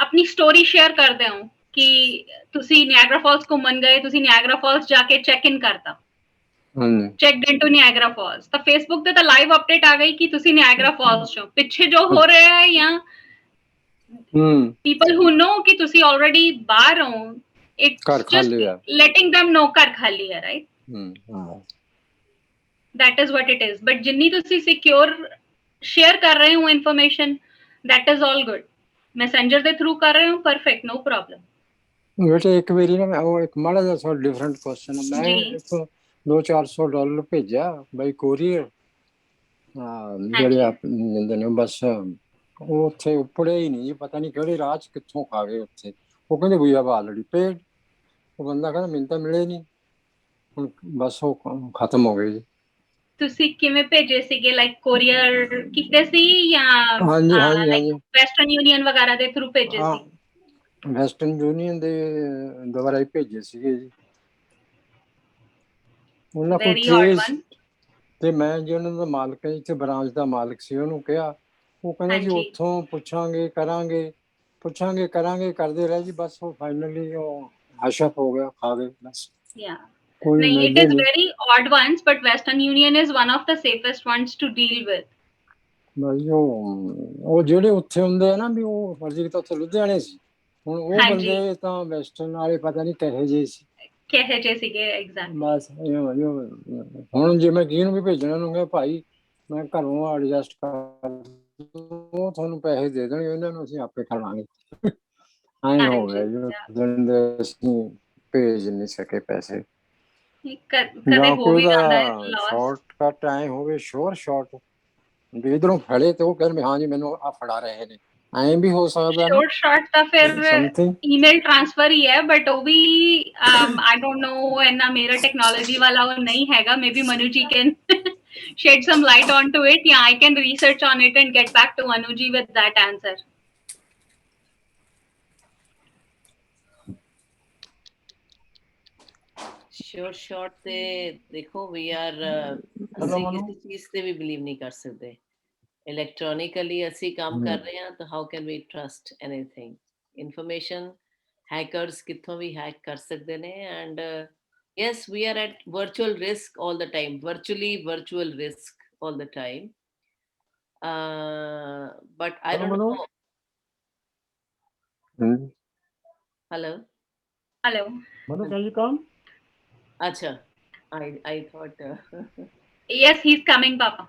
ਆਪਣੀ ਸਟੋਰੀ ਸ਼ੇਅਰ ਕਰਦੇ ਹੋ ਕਿ ਤੁਸੀਂ ਨਿਆਗਰਾ ਫਾਲਸ ਘੁੰਮਣ ਗਏ, ਤੁਸੀਂ ਨਿਆਗਰਾ ਫਾਲਸ ਜਾ ਕੇ ਚੈੱਕ ਇਨ ਕਰਤਾ, ਚੈੱਕਡ ਇਨਟੂ ਨਿਆਗਰਾ ਫਾਲਸ, ਤਾਂ Facebook ਤੇ ਤਾਂ ਲਾਈਵ ਅਪਡੇਟ ਆ ਗਈ ਕਿ ਤੁਸੀਂ ਨਿਆਗਰਾ ਫਾਲਸ ਚੋਂ ਪਿੱਛੇ ਜੋ ਹੋ ਰਿਹਾ ਹੈ, ਜਾਂ people who know ਕਿ ਤੁਸੀਂ already ਬਾਹਰ ਹੋ, it's just letting them know ਘਰ ਖਾਲੀ ਹੈ, right? that is what it is. But जिन्नी तुसी secure share कर रहे हो information, that is all good. Messenger ਦੇ through ਕਰ ਰਹੇ ਹੋ, perfect, no problem. बेटे एक बारी ना वो एक माड़ा जिहा थोड़ा डिफरेंट क्वेश्चन है मैं जी। इथों $200-400 भेजा बाई कोरियर ਜਿਹੜੇ ਆਪ ਜਿੰਦੇ ਨੇ ਬਸ ਉਹ ਉੱਥੇ ਉੱਪੜੇ ਹੀ ਨਹੀਂ ਪਤਾ ਨਹੀਂ ਕਿਹੜੇ ਰਾਹ 'ਚ ਕਿੱਥੋਂ ਖਾ ਗਏ ਉੱਥੇ ਉਹ ਕਹਿੰਦੇ ਵੀ ਆਪ ਆਲਰੇਡੀ ਪੇਡ ਉਹ ਬੰਦਾ ਕਹਿੰਦਾ ਮੈਨੂੰ ਤਾਂ ਮਿਲੇ ਨਹੀਂ ਹੁਣ ਬਸ ਉਹ ਖਤਮ ਹੋ ਗਏ ਜੀ ਤੁਸੀਂ ਕਿਵੇਂ ਭੇਜੇ ਸੀਗੇ ਲਾਈਕ ਕੋਰੀਅਰ ਕੀਤੇ ਸੀ ਜਾਂ ਹਾਂਜੀ ਹਾਂਜੀ ਹਾਂਜੀ ਵੈਸਟਰਨ ਯੂਨੀਅਨ ਵਗੈਰਾ ਦੇ ਥਰੂ ਭੇਜੇ ਸੀ ਵੈਸਟਰਨ ਯੂਨੀਅਨ ਦੇ ਦੁਆਰਾ ਹੀ ਭੇਜੇ ਸੀਗੇ ਜੀ ਉਹਨਾਂ ਕੋਲ ਟ੍ਰੇਸ ਤੇ ਮੈਂ ਜੀ ਉਹਨਾਂ ਦਾ ਮਾਲਕ ਹੈ ਇੱਥੇ ਬ੍ਰਾਂਚ ਦਾ ਮਾਲਕ ਸੀ ਉਹਨੂੰ ਕਿਹਾ ਉਹ ਕਹਿੰਦਾ ਜੀ ਉੱਥੋਂ ਪੁੱਛਾਂਗੇ ਕਰਾਂਗੇ ਕਰਦੇ ਰਹੇ ਜੀ ਬਸ ਉਹ ਫਾਈਨਲੀ ਉਹ ਹਸ਼ਪ ਹੋ ਗਿਆ ਖਾ ਗਏ ਬਸ ਨਹੀਂ it is very odd ones but Western Union is one of the safest ones to deal with ਬਸ ਉਹ ਜਿਹੜੇ ਉੱਥੇ ਹੁੰਦੇ ਆ ਨਾ ਵੀ ਉਹ ਫਰਜ਼ੀ ਤਾਂ ਉੱਥੇ ਲੁਧਿਆਣੇ ਸੀ ਹੁਣ ਉਹ ਬੰਦੇ ਤਾਂ ਵੈਸਟਰਨ ਵਾਲੇ ਪਤਾ ਨਹੀਂ ਕਿਹੋ ਜਿਹੇ ਸੀਗੇ ਐਗਜ਼ੈਕਟਲੀ ਬਸ ਹੁਣ ਜੇ ਮੈਂ ਕਿਹਨੂੰ ਵੀ ਭੇਜਣਾ ਨੂੰ ਕਿਹਾ ਭਾਈ ਮੈਂ ਘਰੋਂ ਐਡਜਸਟ ਕਰ ਉਹ ਤੁਹਾਨੂੰ ਪੈਸੇ ਦੇ ਦੇਣਗੇ ਇਹਨਾਂ ਨੂੰ ਅਸੀਂ ਆਪੇ ਖਾਵਾਂਗੇ ਐਂ ਹੋ ਗਿਆ ਜੀ ਅਸੀਂ ਭੇਜ ਨਹੀਂ ਸਕੇ ਪੈਸੇ ਜਾਂ ਕੋਈ ਉਹਦਾ ਸ਼ਾਰਟਕਟ ਐਂ ਹੋਵੇ ਸ਼ਾਰਟ ਵੀ ਇਧਰੋਂ ਫੜੇ ਤੇ ਉਹ ਕਹਿੰਦੇ ਹਾਂ ਜੀ ਮੈਨੂੰ ਆ ਫੜਾ ਰਹੇ ਨੇ ਐਂ ਵੀ ਹੋ ਸਕਦਾ ਸ਼ਾਰਟ ਤਾਂ ਫਿਰ ਈਮੇਲ ਟ੍ਰਾਂਸਫਰ ਹੀ ਹੈ ਬਟ ਉਹ ਵੀ ਆਈ ਡੋਨਟ ਨੋ ਇੰਨਾ ਮੇਰਾ ਟੈਕਨੋਲੋਜੀ ਵਾਲਾ ਉਹ ਨਹੀਂ ਹੈਗਾ ਮੇਬੀ ਮਨੂ ਜੀ can shed some light onto it yeah I can research on it and get back to Manu ji with that answer short ਤੇ ਦੇਖੋ we are ਅਸੀਂ ਕਿਸੇ ਚੀਜ਼ ਤੇ ਵੀ believe ਨਹੀਂ ਕਰ ਸਕਦੇ electronically ਅਸੀਂ ਕੰਮ ਕਰ ਰਹੇ ਹਾਂ ਤਾਂ how can we trust anything information hackers ਕਿੱਥੋਂ ਵੀ hack ਕਰ ਸਕਦੇ ਨੇ and yes we are at virtual risk all the time virtual risk all the time but I don't know hello Manu, can you come acha I thought yes he's coming papa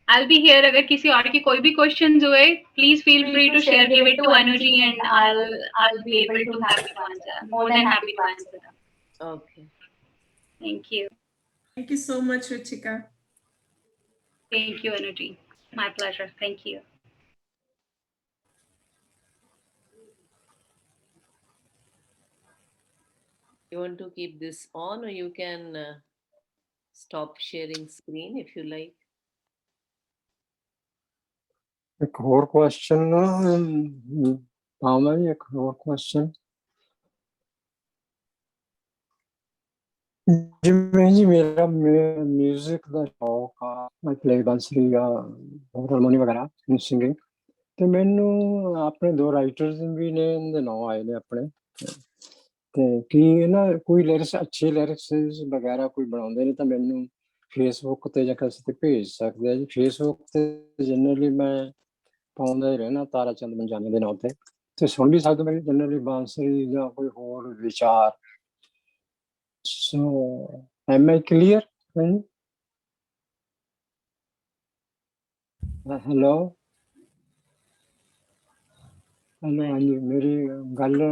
I'll be here अगर किसी और की कोई भी questions हुए please feel free to share give it to Anuji and I'll be able to happy to answer more than happy to answer okay thank you so much Ruchika thank you Anuji my pleasure thank you you want to keep this on or you can stop sharing screen if you like ਇੱਕ ਹੋਰ question ਪਾਵਾਂ ਜੀ ਇੱਕ ਹੋਰ question ਜਿਵੇਂ ਜੀ ਮੇਰਾ music ਦਾ ਸ਼ੌਕ ਆ ਮੈਂ ਪਲੇ ਬਾਂਸਰੀ ਜਾਂ ਹਾਰਮੋਨੀ ਵਗੈਰਾ ਸਿੰਗਿੰਗ ਤੇ ਮੈਨੂੰ ਆਪਣੇ ਦੋ ਰਾਈਟਰਸ ਵੀ ਨੇ ਇਹਦੇ ਨਾਂ ਆਏ ਨੇ ਆਪਣੇ ਤੇ ਕੀ ਇਹਨਾਂ ਕੋਈ ਲਿਰਿਕਸ ਅੱਛੇ ਲਿਰਿਕਸ ਵਗੈਰਾ ਕੋਈ ਬਣਾਉਂਦੇ ਨੇ ਤਾਂ ਮੈਨੂੰ ਫੇਸਬੁੱਕ ਤੇ ਜਾਂ ਕਿਸੇ ਤੇ ਭੇਜ ਸਕਦੇ ਆ ਜੀ ਫੇਸਬੁੱਕ ਤੇ ਜਨਰਲੀ ਮੈਂ ਪਾਉਂਦਾ ਹੀ ਰਹਿਣਾ ਤਾਰਾ ਚੰਦ ਮੰਜਾਨੀ ਦੇ ਨਾਂ ਤੇ ਸੁਣ ਵੀ ਸਕਦੇ ਮੇਰੀ ਜਨਰਲੀ ਬਾਂਸਰੀ ਜਾਂ ਕੋਈ ਹੋਰ ਵਿਚਾਰ ਸੋ am I clear hello ਹਾਂਜੀ ਮੇਰੀ ਗੱਲ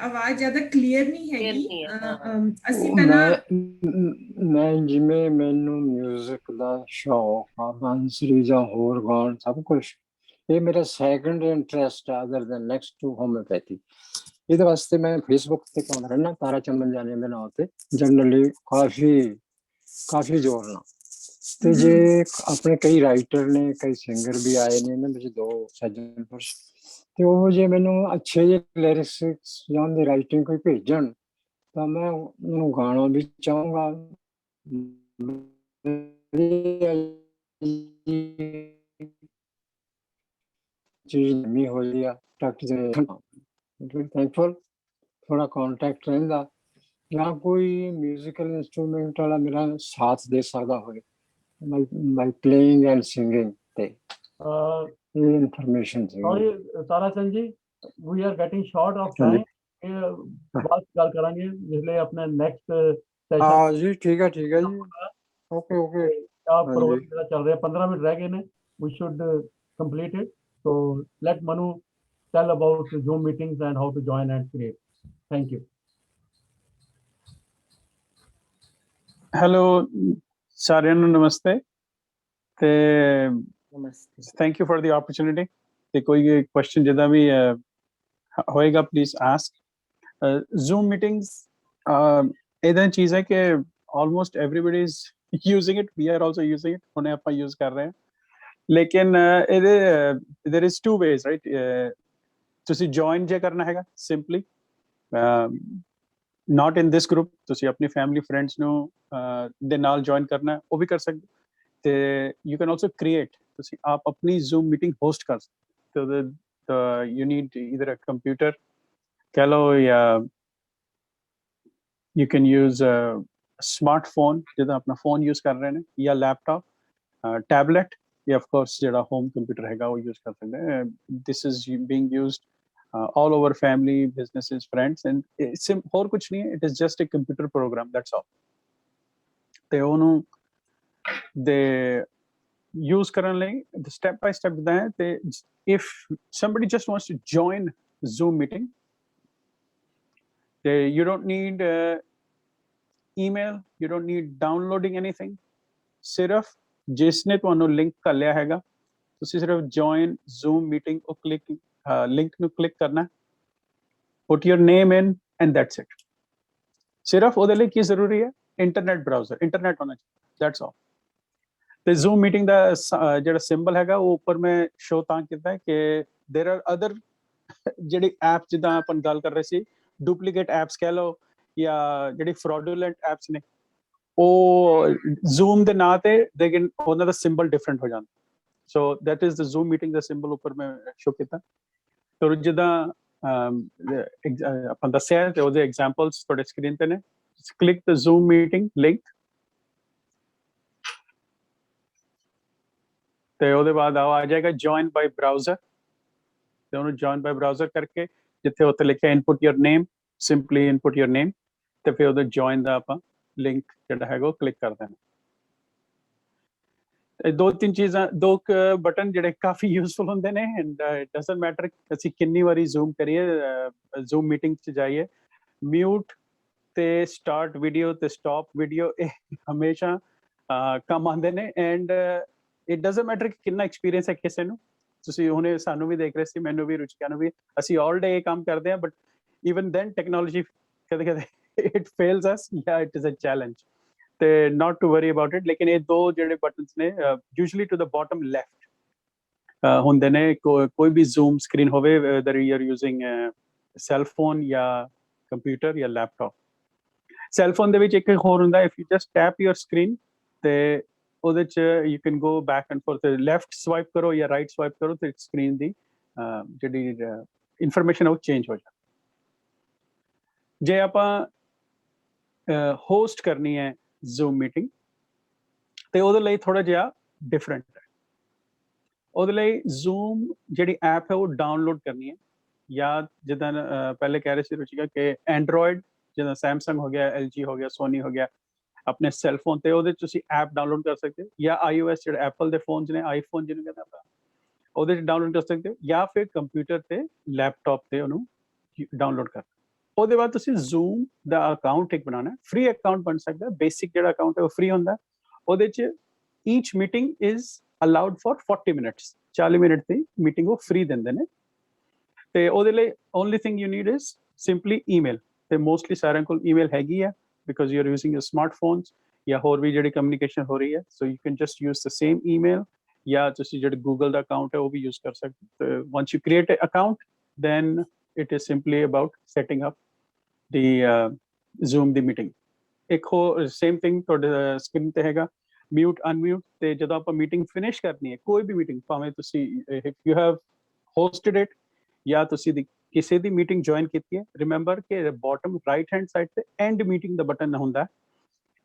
ਆਵਾਜ਼ ਜ਼ਿਆਦਾ ਕਲੀਅਰ ਨਹੀਂ ਹੈਗੀ ਅਸੀਂ ਮੈਂ ਜਿਵੇਂ ਮੈਨੂੰ ਮਿਊਜ਼ਿਕ ਦਾ ਸ਼ੌਕ ਆ ਬਾਂਸਰੀ ਜਾਂ ਹੋਰ ਗਾਣ ਸਭ ਕੁਝ ਇਹ ਮੇਰਾ ਸੈਕੰਡ ਇੰਟਰਸਟ ਆ other than next to homeopathy ਇਹਦੇ ਵਾਸਤੇ ਮੈਂ ਫੇਸਬੁੱਕ ਤੇ ਪਾਉਂਦਾ ਰਹਿਣਾ ਤਾਰਾ ਚੰਦ ਮੰਜਾਨੀ ਦੇ ਨਾਂ ਤੇ ਜਨਰਲੀ ਕਾਫੀ ਜ਼ੋਰ ਨਾਲ ਤੇ ਜੇ ਆਪਣੇ ਕਈ ਰਾਈਟਰ ਨੇ ਕਈ ਸਿੰਗਰ ਵੀ ਆਏ ਨੇ ਇਹਨਾਂ ਵਿੱਚ ਦੋ ਸੱਜਣ ਪੁਰਸ਼ ਤੇ ਉਹ ਜੇ ਮੈਨੂੰ ਅੱਛੇ ਜਿਹੇ ਲਿਰਿਕਸ ਜਾਂ ਦੀ ਰਾਈਟਿੰਗ ਕੋਈ ਭੇਜਣ ਤਾਂ ਮੈਂ ਉਹਨੂੰ ਗਾਣਾ ਵੀ ਚਾਹੂੰਗਾ ਚੀਜ਼ ਨਹੀਂ ਹੋਈ ਆ ਥੈਂਕਫੁਲ ਥੋੜਾ ਕੰਟੈਕਟ ਰਹਿੰਦਾ ਜਾਂ ਕੋਈ ਮਿਊਜ਼ੀਕਲ ਇੰਸਟਰੂਮੈਂਟ ਵਾਲਾ ਮੇਰਾ ਸਾਥ ਦੇ ਸਕਦਾ ਹੋਵੇ by playing and singing information sorry Tarasan ji we are getting short of time ਬਾਅਦ ਗੱਲ ਕਰਾਂਗੇ ਇਸ ਲਈ ਆਪਣੇ next सेशन हाँ जी, ठीक है जी, ओके ओके। क्या हाँ प्रोग्राम जी, मेरा चल रहा है, 15 मिनट रह गए ने, we should complete it. So let Manu tell about Zoom meetings and how to join and create. Thank you. Hello ਸਾਰਿਆਂ ਨੂੰ ਨਮਸਤੇ ਤੇ thank you for the opportunity ਤੇ ਕੋਈ ਕੁਐਸਚਨ ਜਿੱਦਾਂ ਵੀ ਹੋਏਗਾ ਪਲੀਜ਼ ਆਸਕ। ਜ਼ੂਮ ਮੀਟਿੰਗਸ ਇਦਾਂ ਦੀ ਚੀਜ਼ ਹੈ ਕਿ almost everybody is using it, we are also using it, ਹੁਣੇ ਆਪਾਂ ਯੂਜ਼ ਕਰ ਰਹੇ ਹਾਂ। ਲੇਕਿਨ ਇਹਦੇ there is two ways right. ਤੁਸੀਂ ਜੁਆਇਨ ਜੇ ਕਰਨਾ ਹੈਗਾ simply not in this group, ਤੁਸੀਂ ਆਪਣੀ ਫੈਮਿਲੀ ਫਰੈਂਡਸ ਨੂੰ ਦੇ ਨਾਲ ਜੁਆਇਨ ਕਰਨਾ ਉਹ ਵੀ ਕਰ ਸਕਦੇ ਤੇ ਯੂ ਕੈਨ ਆਲਸੋ ਕ੍ਰੀਏਟ, ਤੁਸੀਂ ਆਪ ਆਪਣੀ ਜ਼ੂਮ ਮੀਟਿੰਗ ਹੋਸਟ ਕਰ ਸਕਦੇ ਤੇ you need either a computer ਕਹਿ ਲਓ ਜਾਂ ਯੂ ਕੈਨ ਯੂਜ਼ ਸਮਾਰਟਫੋਨ ਜਿੱਦਾਂ ਆਪਣਾ ਫੋਨ ਯੂਜ਼ ਕਰ ਰਹੇ ਨੇ ਜਾਂ ਲੈਪਟਾਪ, ਟੈਬਲੇਟ ਜਾਂ ਆਫ ਕੋਰਸ ਜਿਹੜਾ ਹੋਮ ਕੰਪਿਊਟਰ ਹੈਗਾ ਉਹ ਯੂਜ਼ ਕਰ ਸਕਦੇ। This is being used all over family, businesses, friends, and it's ਹੋਰ ਕੁਝ ਨਹੀਂ ਹੈ, it is just a computer program, that's all। ਤੇ ਉਹਨੂੰ ਦੇ use ਕਰਨ ਲਈ step by step ਦਾ ਹੈ ਤੇ if somebody just wants to join Zoom meeting, ਤੇ you don't need email, you don't need downloading anything, ਸਿਰਫ ਜਿਸਨੇ ਤੁਹਾਨੂੰ ਲਿੰਕ ਘੱਲਿਆ ਹੈਗਾ ਤੁਸੀਂ ਸਿਰਫ join Zoom meeting ਉਹ ਕਲਿੱਕ ਲਿੰਕ ਨੂੰ ਕਲਿੱਕ ਕਰਨਾ, put your name in and that's it। ਸਿਰਫ ਉਹਦੇ ਲਈ ਕੀ ਜ਼ਰੂਰੀ ਹੈ, ਇੰਟਰਨੈਟ ਬ੍ਰਾਊਜ਼ਰ, ਇੰਟਰਨੈਟ ਹੋਣਾ ਚਾਹੀਦਾ, that's all। ਤੇ ਜ਼ੂਮ ਮੀਟਿੰਗ ਦਾ ਜਿਹੜਾ ਸਿੰਬਲ ਹੈਗਾ ਉਹ ਉੱਪਰ ਮੈਂ ਸ਼ੋ ਤਾਂ ਕੀਤਾ ਕਿ देयर आर अदर ਜਿਹੜੀ ਐਪ ਜਿੱਦਾਂ ਆਪਾਂ ਗੱਲ ਕਰ ਰਹੇ ਸੀ ਡੁਪਲੀਕੇਟ ਐਪਸ ਕਹਿ ਲਓ ਜਾਂ ਜਿਹੜੀ ਫਰਾਡੂਲੈਂਟ ਐਪਸ ਨੇ ਉਹ ਜ਼ੂਮ ਦੇ ਨਾਂ ਤੇ ਲੇਕਿਨ ਉਹਨਾਂ ਦਾ ਸਿੰਬਲ ਡਿਫਰੈਂਟ ਹੋ ਜਾਂਦਾ। So that is the zoom meeting the symbol ਉੱਪਰ ਮੈਂ ਸ਼ੋ ਕੀਤਾ। ਤੇ ਜਿੱਦਾਂ ਆਪਾਂ ਦੱਸਿਆ ਤੇ ਉਹਦੇ ਐਗਜ਼ਾਮਪਲਸ ਤੁਹਾਡੇ ਸਕਰੀਨ ਤੇ ਨੇ। ਕਲਿੱਕ ਦ ਜ਼ੂਮ ਮੀਟਿੰਗ ਲਿੰਕ ਤੇ ਉਹਦੇ ਬਾਅਦ ਆ ਜਾਏਗਾ ਜੁਆਇਨ ਬਾਈ ਬ੍ਰਾਊਜ਼ਰ ਤੇ ਉਹਨੂੰ ਜੁਆਇਨ ਬਾਈ ਬ੍ਰਾਊਜ਼ਰ ਕਰਕੇ ਜਿੱਥੇ ਉੱਤੇ ਲਿਖਿਆ input your name, simply input your name ਤੇ ਫਿਰ ਉਹਦੇ ਜੁਆਇਨ ਦਾ ਆਪਾਂ ਲਿੰਕ ਜਿਹੜਾ ਹੈਗਾ ਉਹ ਕਲਿੱਕ ਕਰ ਦੇਣਾ। ਦੋ ਤਿੰਨ ਚੀਜ਼ਾਂ, ਦੋ ਬਟਨ ਜਿਹੜੇ ਕਾਫੀ ਯੂਜ਼ਫੁਲ ਹੁੰਦੇ ਨੇ ਐਂਡ ਇਟ ਡਸਨਟ ਮੈਟਰ ਅਸੀਂ ਕਿੰਨੀ ਵਾਰੀ ਜ਼ੂਮ ਕਰੀਏ, ਜ਼ੂਮ ਮੀਟਿੰਗ 'ਚ ਜਾਈਏ, ਮਿਊਟ ਤੇ ਸਟਾਰਟ ਵੀਡੀਓ ਤੇ ਸਟਾਪ ਵੀਡੀਓ ਇਹ ਹਮੇਸ਼ਾ ਕੰਮ ਆਉਂਦੇ ਨੇ ਐਂਡ ਇਟ ਡਸਨਟ ਮੈਟਰ ਕਿ ਕਿੰਨਾ ਐਕਸਪੀਰੀਅੰਸ ਹੈ ਕਿਸੇ ਨੂੰ। ਤੁਸੀਂ ਹੁਣੇ ਸਾਨੂੰ ਵੀ ਦੇਖ ਰਹੇ ਸੀ, ਮੈਨੂੰ ਵੀ, ਰੁਚਿਕਾ ਨੂੰ ਵੀ, ਅਸੀਂ ਆਲ ਡੇ ਇਹ ਕੰਮ ਕਰਦੇ ਹਾਂ ਬਟ ਈਵਨ ਦੈਨ ਟੈਕਨੋਲੋਜੀ ਕਦੇ ਕਦੇ ਇਟ ਫੇਲਸ ਅਸ ਜਾਂ ਇਟ ਇਜ਼ ਅ ਚੈਲੰਜ ਤੇ not to worry about it। ਲੇਕਿਨ ਇਹ ਦੋ ਜਿਹੜੇ ਬਟਨਸ ਨੇ usually to the bottom left ਹੁੰਦੇ ਨੇ। ਕੋਈ ਵੀ ਜ਼ੂਮ ਸਕਰੀਨ ਹੋਵੇ whether you are using cell phone ਜਾਂ ਕੰਪਿਊਟਰ ਜਾਂ ਲੈਪਟਾਪ। ਸੈਲ ਫੋਨ ਦੇ ਵਿੱਚ ਇੱਕ ਹੋਰ ਹੁੰਦਾ, if you just tap your screen ਤੇ ਉਹਦੇ 'ਚ you can go back and forth, left swipe ਕਰੋ ਜਾਂ ਰਾਈਟ ਸਵਾਈਪ ਕਰੋ ਤੇ ਸਕਰੀਨ ਦੀ ਜਿਹੜੀ ਇਨਫੋਰਮੇਸ਼ਨ ਉਹ ਚੇਂਜ ਹੋ ਜਾਂਦੀ। ਜੇ ਆਪਾਂ ਹੋਸਟ ਕਰਨੀ ਹੈ ਜ਼ੂਮ ਮੀਟਿੰਗ ਤੇ ਉਹਦੇ ਲਈ ਥੋੜਾ ਜਿਹਾ ਡਿਫਰੈਂਟ ਹੈ। ਉਹਦੇ ਲਈ ਜ਼ੂਮ ਜਿਹੜੀ ਐਪ ਹੈ ਉਹ ਡਾਊਨਲੋਡ ਕਰਨੀ ਹੈ ਜਾਂ ਜਿੱਦਾਂ ਪਹਿਲੇ ਕਹਿ ਰਹੇ ਸੀ ਰੁਚਿਕਾ ਕਿ ਐਂਡਰੋਇਡ ਜਿੱਦਾਂ ਸੈਮਸੰਗ ਹੋ ਗਿਆ, LG ਹੋ ਗਿਆ, ਸੋਨੀ ਹੋ ਗਿਆ, ਆਪਣੇ ਸੈੱਲ ਫੋਨ ਤੇ ਉਹਦੇ ਤੁਸੀਂ ਐਪ ਡਾਊਨਲੋਡ ਕਰ ਸਕਦੇ ਹੋ ਜਾਂ iOS ਜਿਹੜੇ ਐਪਲ ਦੇ ਫੋਨਸ ਨੇ, ਆਈਫੋਨ ਜਿਹਨੂੰ ਕਹਿੰਦੇ ਆਪਾਂ, ਉਹਦੇ 'ਚ ਡਾਊਨਲੋਡ ਕਰ ਸਕਦੇ ਹੋ ਜਾਂ ਫਿਰ ਕੰਪਿਊਟਰ ਤੇ ਲੈਪਟਾਪ ਤੇ ਉਹਨੂੰ ਡਾਊਨਲੋਡ ਕਰ। ਉਹਦੇ ਬਾਅਦ ਤੁਸੀਂ ਜ਼ੂਮ ਦਾ ਅਕਾਊਂਟ ਇੱਕ ਬਣਾਉਣਾ, ਫ੍ਰੀ ਅਕਾਊਂਟ ਬਣ ਸਕਦਾ, ਬੇਸਿਕ ਜਿਹੜਾ ਅਕਾਊਂਟ ਹੈ ਉਹ ਫ੍ਰੀ ਹੁੰਦਾ। ਉਹਦੇ 'ਚ each meeting is allowed for 40 minutes, 40 minute ਦੀ ਮੀਟਿੰਗ ਉਹ ਫ੍ਰੀ ਦਿੰਦੇ ਨੇ। ਤੇ ਉਹਦੇ ਲਈ only thing you need is simply email ਤੇ ਮੋਸਟਲੀ ਸਾਰਿਆਂ ਕੋਲ ਈਮੇਲ ਹੈਗੀ ਆ because you're using your smartphones ਜਾਂ ਹੋਰ ਵੀ ਜਿਹੜੀ ਕਮਿਊਨੀਕੇਸ਼ਨ ਹੋ ਰਹੀ ਹੈ, so you can just use the same email ਜਾਂ ਤੁਸੀਂ ਜਿਹੜੇ ਗੂਗਲ ਦਾ ਅਕਾਊਂਟ ਹੈ ਉਹ ਵੀ ਯੂਜ਼ ਕਰ ਸਕਦੇ ਹੋ। once you create an account then it is simply about setting up the Zoom the meeting. ਇੱਕ ਹੋਰ ਸੇਮ ਥਿੰਗ ਤੁਹਾਡੇ ਸਕਰੀਨ ਤੇ ਹੈਗਾ ਮਿਊਟ ਅਨਮਿਊਟ ਤੇ ਜਦੋਂ ਆਪਾਂ ਮੀਟਿੰਗ ਫਿਨਿਸ਼ ਕਰਨੀ ਹੈ, ਕੋਈ ਵੀ ਮੀਟਿੰਗ ਭਾਵੇਂ ਤੁਸੀਂ you have hosted it ਜਾਂ ਤੁਸੀਂ ਕਿਸੇ ਦੀ ਮੀਟਿੰਗ ਜੁਆਇਨ ਕੀਤੀ ਹੈ, ਰਿਮੈਂਬਰ ਕਿ ਬਾਟਮ ਰਾਈਟ ਹੈਂਡ ਸਾਈਡ ਤੇ ਐਂਡ ਮੀਟਿੰਗ ਦਾ ਬਟਨ ਹੁੰਦਾ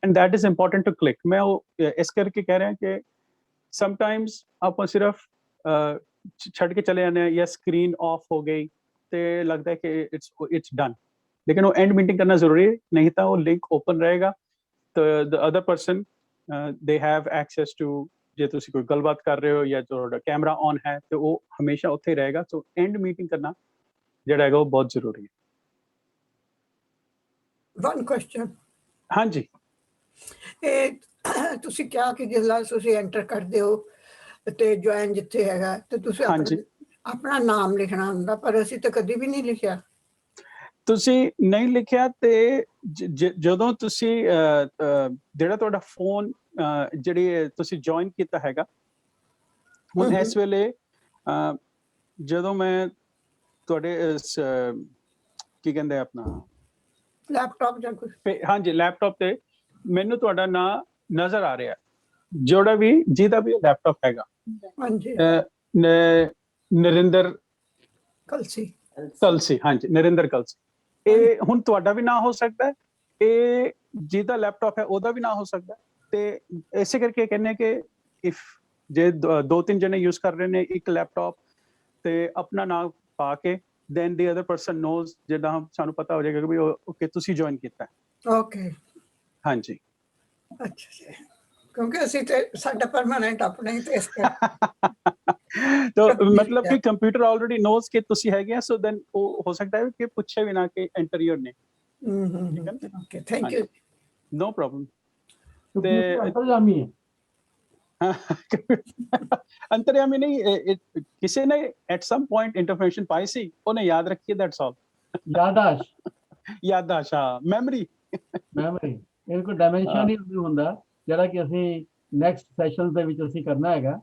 and that is important to click. ਮੈਂ ਉਹ ਇਸ ਕਰਕੇ ਕਹਿ ਰਿਹਾ ਕਿ ਸਮਟਾਈਮਸ ਆਪਾਂ ਸਿਰਫ ਛੱਡ ਕੇ ਚਲੇ ਜਾਂਦੇ ਹਾਂ ਜਾਂ ਸਕਰੀਨ ਆਫ ਹੋ ਗਈ ਤੇ ਲੱਗਦਾ ਹੈ ਕਿ ਇਟਸ ਡਨ, ਲੇਕਿਨ ਉਹ ਐਂਡ ਮੀਟਿੰਗ ਕਰਨਾ ਜ਼ਰੂਰੀ ਹੈ, ਨਹੀਂ ਤਾਂ ਉਹ ਲਿੰਕ ਓਪਨ ਰਹੇਗਾ the other person they have access to, ਜੇ ਤੁਸੀਂ ਕੋਈ ਗੱਲਬਾਤ ਕਰ ਰਹੇ ਹੋ ਜਾਂ ਤੁਹਾਡਾ ਕੈਮਰਾ ਔਨ ਹੈ ਤੇ ਉਹ ਹਮੇਸ਼ਾ ਉੱਥੇ ਹੀ ਰਹੇਗਾ। ਸੋ ਐਂਡ ਮੀਟਿੰਗ ਕਰਨਾ ਜਿਹੜਾ ਹੈਗਾ ਉਹ ਬਹੁਤ ਜ਼ਰੂਰੀ ਹੈ। One question. ਹਾਂਜੀ, ਇਹ ਤੁਸੀਂ ਕਿਹਾ ਕਿ ਜਿਸ ਤੁਸੀਂ ਐਂਟਰ ਕਰਦੇ ਹੋ ਤੇ ਜੁਆਇਨ ਜਿੱਥੇ ਹੈਗਾ ਤੇ ਤੁਸੀਂ ਆਪਣਾ ਨਾਮ ਲਿਖਣਾ ਹੁੰਦਾ, ਪਰ ਅਸੀਂ ਤਾਂ ਕਦੀ ਵੀ ਨਹੀਂ ਲਿਖਿਆ। ਤੁਸੀਂ ਨਹੀਂ ਲਿਖਿਆ ਤੇ ਜਦੋਂ ਤੁਸੀਂ ਜਿਹੜਾ ਤੁਹਾਡਾ ਫੋਨ ਜਿਹੜੀ ਤੁਸੀਂ ਜੁਆਇਨ ਕੀਤਾ ਹੈਗਾ, ਹੁਣ ਇਸ ਵੇਲੇ ਜਦੋਂ ਮੈਂ ਤੁਹਾਡੇ ਕੀ ਕਹਿੰਦੇ ਆਪਣਾ ਲੈਪਟਾਪ ਜਾਂ ਕੁਝ, ਹਾਂਜੀ ਲੈਪਟਾਪ ਤੇ ਮੈਨੂੰ ਤੁਹਾਡਾ ਨਾਂ ਨਜ਼ਰ ਆ ਰਿਹਾ, ਜਿਹੜਾ ਵੀ ਜਿਹਦਾ ਵੀ ਲੈਪਟਾਪ ਹੈਗਾ, ਹਾਂਜੀ ਨਰਿੰਦਰ ਕਲਸੀ, ਹਾਂਜੀ ਨਰਿੰਦਰ ਕਲਸੀ। ਇਹ ਹੁਣ ਤੁਹਾਡਾ ਵੀ ਨਾਂ ਹੋ ਸਕਦਾ ਹੈ, ਇਹ ਜਿਹਦਾ ਲੈਪਟਾਪ ਹੈ ਉਹਦਾ ਵੀ ਨਾਂ ਹੋ ਸਕਦਾ ਹੈ। ਤੇ ਇਸੇ ਕਰਕੇ ਕਹਿੰਦੇ ਕਿ ਇਫ ਜੇ 2-3 ਜਣੇ ਯੂਜ਼ ਕਰ ਰਹੇ ਨੇ ਇੱਕ ਲੈਪਟਾਪ ਤੇ ਆਪਣਾ ਨਾਂ ਪਾ ਕੇ then the other person knows, ਜਿੱਦਾਂ ਸਾਨੂੰ ਪਤਾ ਹੋ ਜਾਏਗਾ ਕਿ ਵੀ ਓਕੇ ਤੁਸੀਂ ਜੁਆਇਨ ਕੀਤਾ। ਓਕੇ, ਹਾਂਜੀ, ਅੱਛਾ ਜੀ, ਕਿਉਂਕਿ ਅਸੀਂ ਤੇ ਸਾਡਾ ਪਰਮਾਨੈਂਟ ਆਪਣਾ ਹੀ ਤੇ ਇਸ ਤਾਂ ਮਤਲਬ ਕਿ ਕੰਪਿਊਟਰ ਆਲਰੇਡੀ ਨੋਜ਼ ਕਿ ਤੁਸੀਂ ਹੈਗੇ ਆ, ਸੋ ਦੈਨ ਉਹ ਹੋ ਸਕਦਾ ਹੈ ਕਿ ਪੁੱਛੇ ਵੀ ਨਾ ਕਿ enter your name. Okay, thank you, no problem. ਤੇ ਅੰਤਰਜਾਮੀ ਹੈ, ਅੰਤਰਜਾਮੀ ਨਹੀਂ, ਕਿਸੇ ਨੇ ਐਟ ਸਮ ਪੁਆਇੰਟ ਇੰਟਰਫਰਮੇਸ਼ਨ ਪਾਈ ਸੀ, ਉਹਨੇ ਯਾਦ ਰੱਖੀ, ਦੈਟਸ ਆਲ। ਯਾਦਾਸ਼, ਯਾਦਾਸ਼, ਹਾਂ, ਮੈਮਰੀ, ਇਹ ਕੋਈ ਡਾਇਮੈਂਸ਼ਨ ਨਹੀਂ ਹੁੰਦਾ ਜਿਹੜਾ ਕਿ ਅਸੀਂ ਨੈਕਸਟ ਸੈਸ਼ਨ ਦੇ ਵਿੱਚ ਅਸੀਂ ਕਰਨਾ ਹੈਗਾ।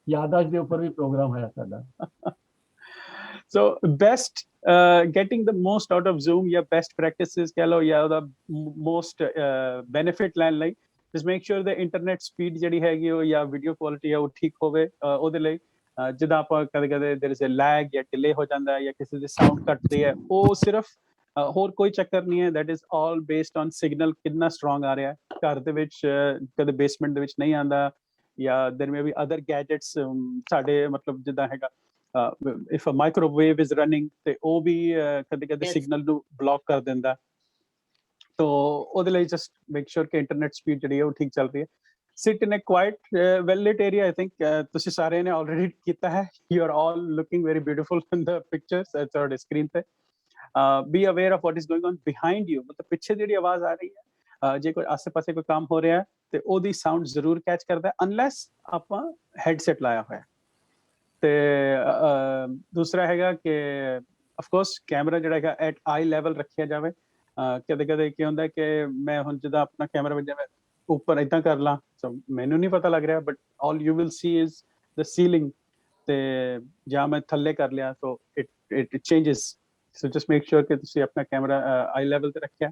ਯਾਦਾਸ਼ ਦੇ ਉੱਪਰ ਵੀ ਪ੍ਰੋਗਰਾਮ ਹੋਇਆ ਸਾਡਾ। So best getting the most out of Zoom, ਜਾਂ best practices ਕਹਿ ਲਓ, ਜਾਂ ਉਹਦਾ most benefit ਲੈਣ ਲਈ just make sure the internet speed ਜਿਹੜੀ ਹੈਗੀ ਉਹ ਜਾਂ video quality ਹੈ ਉਹ ਠੀਕ ਹੋਵੇ। ਉਹਦੇ ਲਈ ਜਿੱਦਾਂ ਆਪਾਂ ਕਦੇ there is a lag ਜਾਂ delay ਹੋ ਜਾਂਦਾ ਹੈ ਜਾਂ ਕਿਸੇ ਦੇ sound ਕੱਟਦੇ ਹੈ, ਉਹ ਸਿਰਫ ਹੋਰ ਕੋਈ ਚੱਕਰ ਨਹੀਂ ਹੈ। that is all based on signal ਕਿੰਨਾ strong ਆ ਰਿਹਾ ਹੈ। ਘਰ ਦੇ ਵਿੱਚ ਕਦੇ basement ਦੇ ਵਿੱਚ ਨਹੀਂ ਆਉਂਦਾ, ਜਾਂ there may be other gadgets ਸਾਡੇ ਮਤਲਬ ਜਿੱਦਾਂ ਹੈਗਾ if a microwave is running ਤੇ ਉਹ ਵੀ ਕਦੇ ਸਿਗਨਲ ਨੂੰ ਬਲੌਕ ਕਰ ਦਿੰਦਾ। ਤੋ ਉਹਦੇ ਲਈ just make sure ਕਿ ਇੰਟਰਨੈਟ ਸਪੀਡ ਜਿਹੜੀ ਹੈ ਉਹ ਠੀਕ ਚੱਲ ਰਹੀ ਹੈ। sit in a quiet well lit area, I think ਤੁਸੀਂ ਸਾਰਿਆਂ ਨੇ already ਕੀਤਾ ਹੈ, you are all looking very beautiful in the pictures ਤੁਹਾਡੇ screen ਤੇ। be aware of what is going on behind you, ਮਤਲਬ ਪਿੱਛੇ ਜਿਹੜੀ ਆਵਾਜ਼ ਆ ਰਹੀ ਹੈ, ਜੇ ਕੋਈ ਆਸੇ ਪਾਸੇ ਕੋਈ ਕੰਮ ਹੋ ਰਿਹਾ ਤੇ ਉਹਦੀ ਸਾਊਂਡ ਜ਼ਰੂਰ ਕੈਚ ਕਰਦਾ, unless ਆਪਾਂ ਹੈਡਸੈਟ ਲਾਇਆ ਹੋਇਆ। ਤੇ ਦੂਸਰਾ ਹੈਗਾ ਕਿ ਆਫ ਕੋਰਸ ਕੈਮਰਾ ਜਿਹੜਾ ਹੈਗਾ ਐਟ ਆਈ ਲੈਵਲ ਰੱਖਿਆ ਜਾਵੇ। ਕਦੇ ਕੀ ਹੁੰਦਾ ਕਿ ਮੈਂ ਹੁਣ ਜਿੱਦਾਂ ਆਪਣਾ ਕੈਮਰਾ ਵਿੱਚ ਜਿਵੇਂ ਉੱਪਰ ਏਦਾਂ ਕਰ ਲਾਂ, ਮੈਨੂੰ ਨਹੀਂ ਪਤਾ ਲੱਗ ਰਿਹਾ, but all you will see is the ceiling, ਤੇ ਜਾਂ ਮੈਂ ਥੱਲੇ ਕਰ ਲਿਆ, so it changes. So just make sure ਕਿ ਤੁਸੀਂ ਆਪਣਾ ਕੈਮਰਾ ਆਈ ਲੈਵਲ ਤੇ ਰੱਖਿਆ।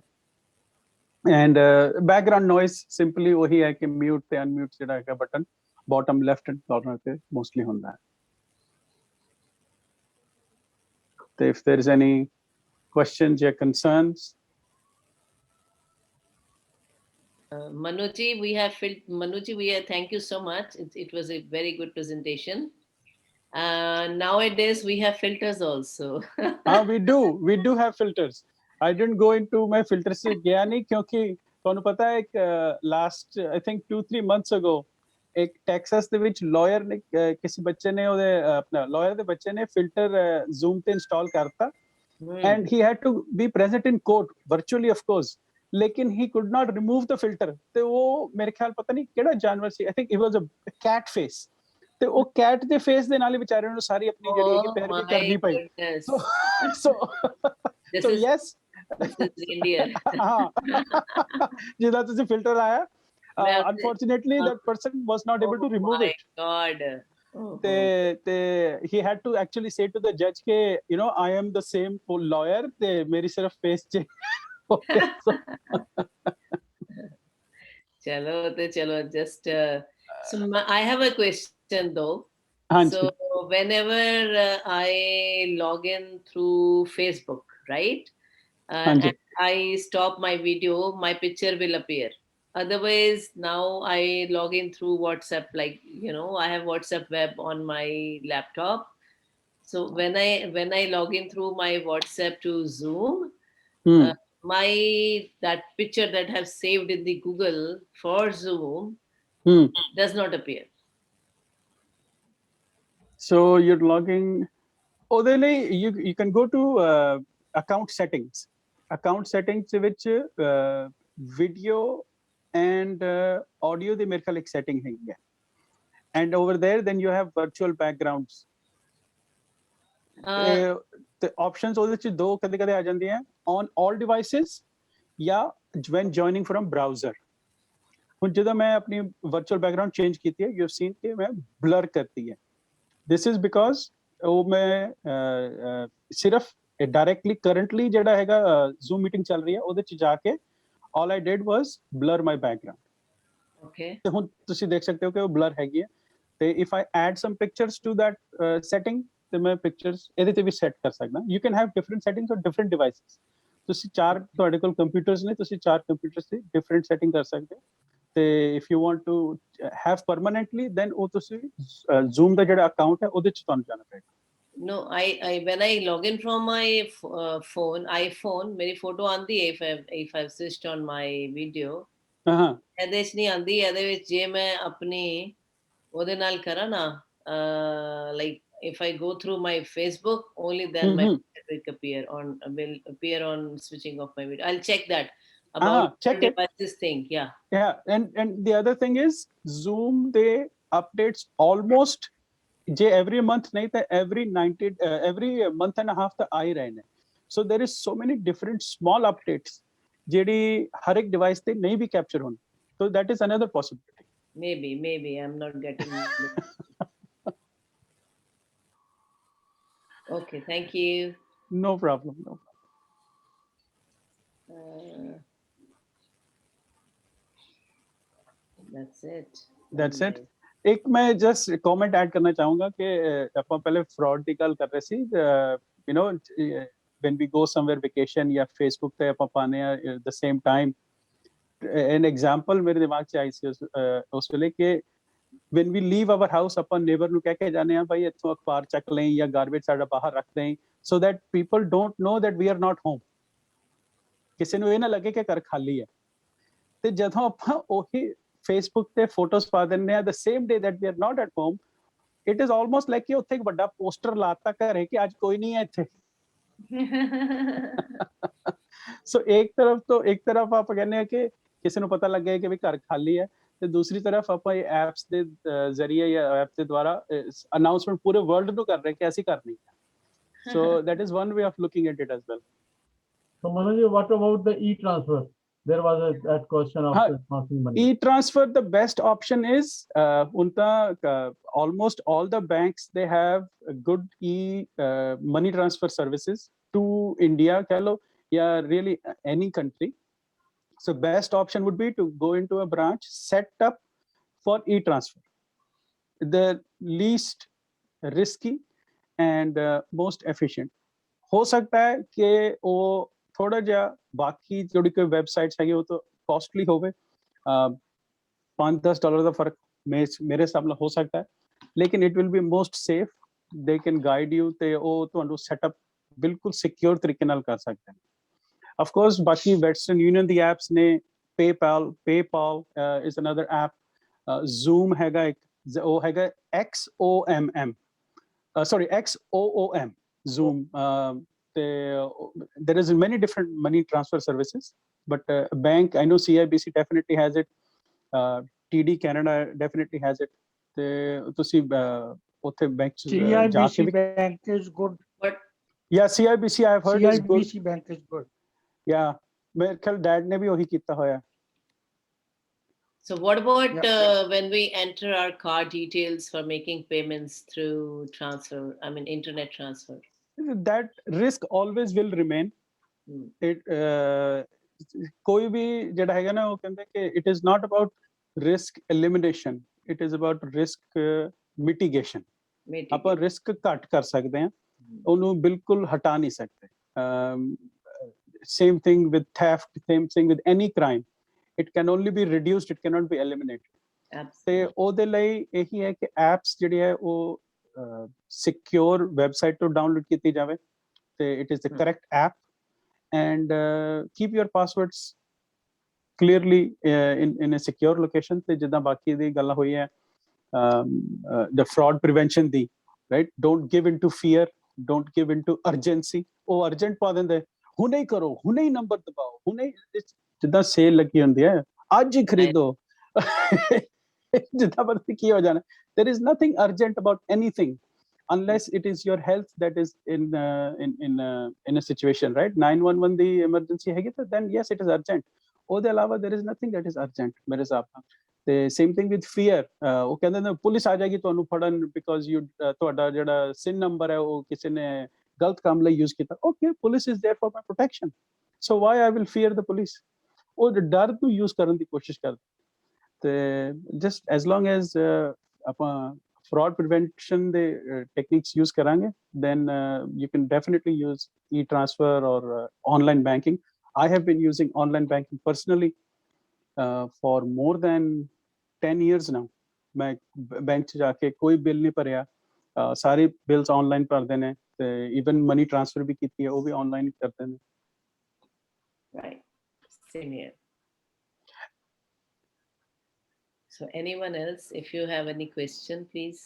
ਐਂਡ ਬੈਕਗਰਾਊਂਡ ਨੋਇਜ਼ ਸਿੰਪਲੀ ਉਹੀ ਹੈ ਕਿ ਮਿਊਟ ਤੇ ਅਨਮਿਊਟ ਜਿਹੜਾ ਹੈਗਾ button bottom left hand corner ਤੇ ਮੋਸਟਲੀ ਹੁੰਦਾ ਹੈ। So if there is any questions or concerns, Manuji, thank you so much. It was a very good presentation. Nowadays we have filters also. we do have filters. I didn't go into my filters se gaya nahi, kyunki ਤੁਹਾਨੂੰ ਪਤਾ ਹੈ last I think 2-3 months ago ਇੱਕ Texas ਦੇ ਵਿੱਚ lawyer ਨੇ ਕਿਸੇ ਬੱਚੇ ਨੇ ਉਹਦੇ ਆਪਣਾ ਲਾਇਰ ਦੇ ਬੱਚੇ ਨੇ ਫਿਲਟਰ ਜ਼ੂਮ ਤੇ ਇੰਸਟਾਲ ਕਰਤਾ, and he had to be present in court virtually of course, ਲੇਕਿਨ he could not remove the filter. ਤੇ ਉਹ ਮੇਰੇ ਖਿਆਲ ਪਤਾ ਨਹੀਂ ਕਿਹੜਾ ਜਾਨਵਰ ਸੀ, I think it was a cat face, ਤੇ ਉਹ ਕੈਟ ਦੇ ਫੇਸ ਦੇ ਨਾਲ ਹੀ ਵਿਚਾਰੇ ਨੂੰ ਸਾਰੀ ਆਪਣੀ ਜਿਹੜੀ ਹੈਗੀ ਪੈਰਵੀ ਕਰਨੀ ਪਈ। ਸੋ ਯੈਸ, ਜਿਹਦਾ ਤੁਸੀਂ ਫਿਲਟਰ ਆਇਆ, unfortunately that person was not able to remove it. God. He had to actually say to the judge ke you know I am the same lawyer, te meri sirf face change. Chalo just so I have a question though. So whenever I log in through Facebook, right, and I stop my video, my picture will appear. Otherwise, now I log in through WhatsApp, like, you know, I have WhatsApp web on my laptop. So when I log in through my WhatsApp to Zoom, that picture that I have saved in the Google for Zoom does not appear. So you're logging. Oh, then you can go to account settings. Account settings which video and audio the mere khayal ek setting hai. And over there then you have virtual backgrounds. The options ਉਹਦੇ ਚ ਦੋ ਕਦੇ ਕਦੇ ਆ ਜਾਂਦੀਆਂ on all devices ਜਾਂ when joining from browser. ਹੁਣ ਜਦੋਂ ਮੈਂ ਆਪਣੀ virtual background change ਕੀਤੀ ਹੈ you have seen ਕਿ ਮੈਂ blur ਕਰਤੀ ਹੈ. This is because ਉਹ ਮੈਂ ਸਿਰਫ directly currently ਜਿਹੜਾ ਹੈਗਾ Zoom meeting ਚੱਲ ਰਹੀ ਹੈ ਉਹਦੇ ਚ ਜਾ ਕੇ all I did was blur my background. Okay. ਤੇ ਹੁਣ ਤੁਸੀਂ ਦੇਖ ਸਕਦੇ ਹੋ ਕਿ ਉਹ blur ਹੈਗੀ ਹੈ ਤੇ if I add some pictures to that setting ਤੇ ਮੈਂ pictures ਇਹਦੇ ਤੇ ਵੀ set ਕਰ ਸਕਦਾ. You can have different settings on different devices. ਤੁਸੀਂ ਚਾਰ ਤੁਹਾਡੇ ਕੋਲ computers ਨੇ ਤੁਸੀਂ ਚਾਰ computers ਤੇ different setting ਕਰ ਸਕਦੇ ਹੋ ਤੇ if you want to have permanently then ਉਹ ਤੁਸੀਂ Zoom ਦਾ ਜਿਹੜਾ account ਹੈ ਉਹਦੇ ਚ ਤੁਹਾਨੂੰ ਜਾਣਾ ਪਏਗਾ. No, I when I log in from my iPhone, ਮੇਰੀ photo ਆਂਦੀ ਹੈ if I've switched on my video. ਇਹਦੇ ਚ ਨਹੀਂ ਆਂਦੀ. ਇਹਦੇ ਵਿੱਚ ਜੇ ਮੈਂ ਆਪਣੀ ਉਹਦੇ ਨਾਲ ਕਰਾਂ ਨਾ like if I go through my Facebook, only then my will appear on switching off my video. I'll check that about check devices thing. Yeah, and the other thing is Zoom they updates almost ਜੇ every month ਨਹੀਂ ਤਾਂ every month and a half ਤਾਂ ਆ ਹੀ ਰਹੇ ਨੇ. So there is so many different small updates ਜਿਹੜੀ ਹਰ ਇੱਕ device ਤੇ ਨਹੀਂ ਵੀ capture ਹੋਣ. So that is another possibility. Maybe I'm not getting Okay, thank you. No problem. That's it. एक मैं just comment add करना चाहूँगा कि अपन पहले fraud की गल कर रहे सी. You know, when we go somewhere vacation या Facebook पे अपन पाने at the same time. An example मेरे दिमाग से आई सी उस वेले कि when we leave our house upon neighbor ਨੂੰ ਕਹਿ ਕੇ ਜਾਣੇ ਆ ਭਾਈ ਇੱਥੋਂ ਅਖਬਾਰ ਚੱਕ ਲੈਂ ਜਾਂ garbage ਸਾਡਾ ਬਾਹਰ ਰੱਖ ਦੇਂ so that people don't know that we are not home. ਕਿਸੇ ਨੂੰ ਇਹ ਨਾ ਲੱਗੇ ਕਿ ਘਰ ਖਾਲੀ ਹੈ ਤੇ ਜਦੋਂ ਆਪਾਂ ਉਹੀ Facebook ਤੇ photos ਪਾ ਦਿੰਨੇ ਆ the same day that we are not at home, it is almost like ਕਿ ਉੱਥੇ ਇੱਕ ਵੱਡਾ ਪੋਸਟਰ ਲਾਤਾ ਘਰੇ ਕਿ ਅੱਜ ਕੋਈ ਨਹੀਂ ਹੈ ਇੱਥੇ. So ਇੱਕ ਤਰਫ ਆਪਾਂ ਕਹਿੰਦੇ ਆ ਕਿ ਕਿਸੇ ਨੂੰ ਪਤਾ ਲੱਗੇ ਕਿ ਵੀ ਘਰ ਖਾਲੀ ਹੈ ਤੇ ਦੂਸਰੀ ਤਰਫ ਆਪਾਂ ਇਹ ਐਪਸ ਦੇ ਜ਼ਰੀਏ ਜਾਂ ਐਪ ਦੇ ਦੁਆਰਾ ਅਨਾਉਂਸਮੈਂਟ ਪੂਰੇ ਵਰਲਡ ਨੂੰ ਕਰ ਰਹੇ ਕਿ ਅਸੀਂ ਕਰਨੀ ਹੈ. So that is one way of looking at it as well. So Manoj, what about the e-transfer? There was that question of transferring money. E-transfer, the best option is almost all the banks, they have good money transfer services to India, yeah, really any country. So best option would be to go into a branch, set up for e-transfer. The least risky and most efficient. हो सकता है कि वो थोड़ा जा बाकी जोड़ी कोई वेबसाइट्स है वो तो कॉस्टली होवे $5-10 का फर्क मेरे हिसाब ਨਾਲ हो सकता है लेकिन it will be most safe. They can guide you ਤੇ ਉਹ ਤੁਹਾਨੂੰ ਸੈਟਅਪ ਬਿਲਕੁਲ ਸਿਕਿਉਰ ਤਰੀਕੇ ਨਾਲ ਕਰ ਸਕਦੇ ਨੇ. Of course ਬਾਕੀ ਵੈਸਟਰਨ ਯੂਨੀਅਨ ਦੀ ਐਪਸ ਨੇ PayPal is another app. Zoom ਹੈਗਾ ਇੱਕ ਉਹ ਹੈਗਾ XOOM Zoom. There is many different money transfer services, but bank I know CIBC definitely has it. TD Canada definitely has it. ਤੁਸੀਂ ਉੱਥੇ bank CIBC bank is good. But yeah, CIBC I have heard is good. CIBC bank is good. Yeah, ਮੇਰੇ ਖਿਆਲ dad ਨੇ ਵੀ ਉਹੀ ਕੀਤਾ ਹੋਇਆ. So what about when we enter our card details for making payments through internet transfer? That risk always will remain. It ਕੋਈ ਵੀ ਜਿਹੜਾ ਹੈਗਾ ਨਾ ਉਹ ਕਹਿੰਦੇ ਕਿ it is not about risk elimination, it is about risk mitigation. ਆਪਾਂ risk ਘੱਟ ਕਰ ਸਕਦੇ ਹਾਂ, ਉਹਨੂੰ ਬਿਲਕੁਲ ਹਟਾ ਨਹੀਂ ਸਕਦੇ. Same thing with theft, same thing with any crime. It can only be reduced, it cannot be eliminated. ਤੇ ਉਹਦੇ ਲਈ ਇਹੀ ਹੈ ਕਿ ਐਪਸ ਜਿਹੜੀ ਹੈ ਉਹ ਸਿਕਿਉਰ ਵੈਬਸਾਈਟ ਤੋਂ ਡਾਊਨਲੋਡ ਕੀਤੀ ਜਾਵੇ ਤੇ it is the correct app and keep your passwords clearly in a secure location. ਤੇ ਜਿੱਦਾਂ ਬਾਕੀ ਦੀ ਗੱਲਾਂ ਹੋਈ ਹੈ the fraud prevention the, right? Don't give into fear, don't give into urgency. ਉਹ urgent ਪਾ ਦਿੰਦੇ, ਹੁਣੇ ਹੀ ਕਰੋ, ਹੁਣੇ ਹੀ ਨੰਬਰ ਦਬਾਓ, ਹੁਣੇ ਜਿੱਦਾਂ ਸੇਲ ਲੱਗੀ ਹੁੰਦੀ ਹੈ, ਅੱਜ ਹੀ ਖਰੀਦੋ। ਜਿੱਦਾਂ ਪਤਾ ਕੀ ਹੋ ਜਾਣਾ। There is nothing urgent about anything unless it is your health that is in a situation, right? 911 the emergency ਹੈਗੀ ਤਾਂ then yes it is urgent. ਉਹਦੇ ਇਲਾਵਾ there is nothing that is urgent ਮੇਰੇ ਹਿਸਾਬ ਨਾਲ। ਤੇ same thing with fear, ਉਹ ਕਹਿੰਦੇ ਨੇ ਪੁਲਿਸ ਆ ਜਾਏਗੀ ਤੁਹਾਨੂੰ ਫੜਨ because you ਤੁਹਾਡਾ ਜਿਹੜਾ SIN number ਹੈ ਉਹ ਕਿਸੇ ਨੇ ਗਲਤ ਕੰਮ ਲਈ use ਕੀਤਾ। Okay, police is there for my protection, so why I will fear the police? ਉਹ ਡਰ ਨੂੰ use ਕਰਨ ਦੀ ਕੋਸ਼ਿਸ਼ ਕਰਦੇ। ਤੇ just as long as ਆਪਾਂ fraud prevention the techniques use karange, then you can definitely use e-transfer or online banking. I have been using online banking personally for more than 10 years now. मैं bank च जाके कोई bill नहीं भरिया, सारे bills online भरते हैं, even money transfer भी की है वो भी ऑनलाइन करते हैं। Right, same here. So anyone else, if you have any question, please.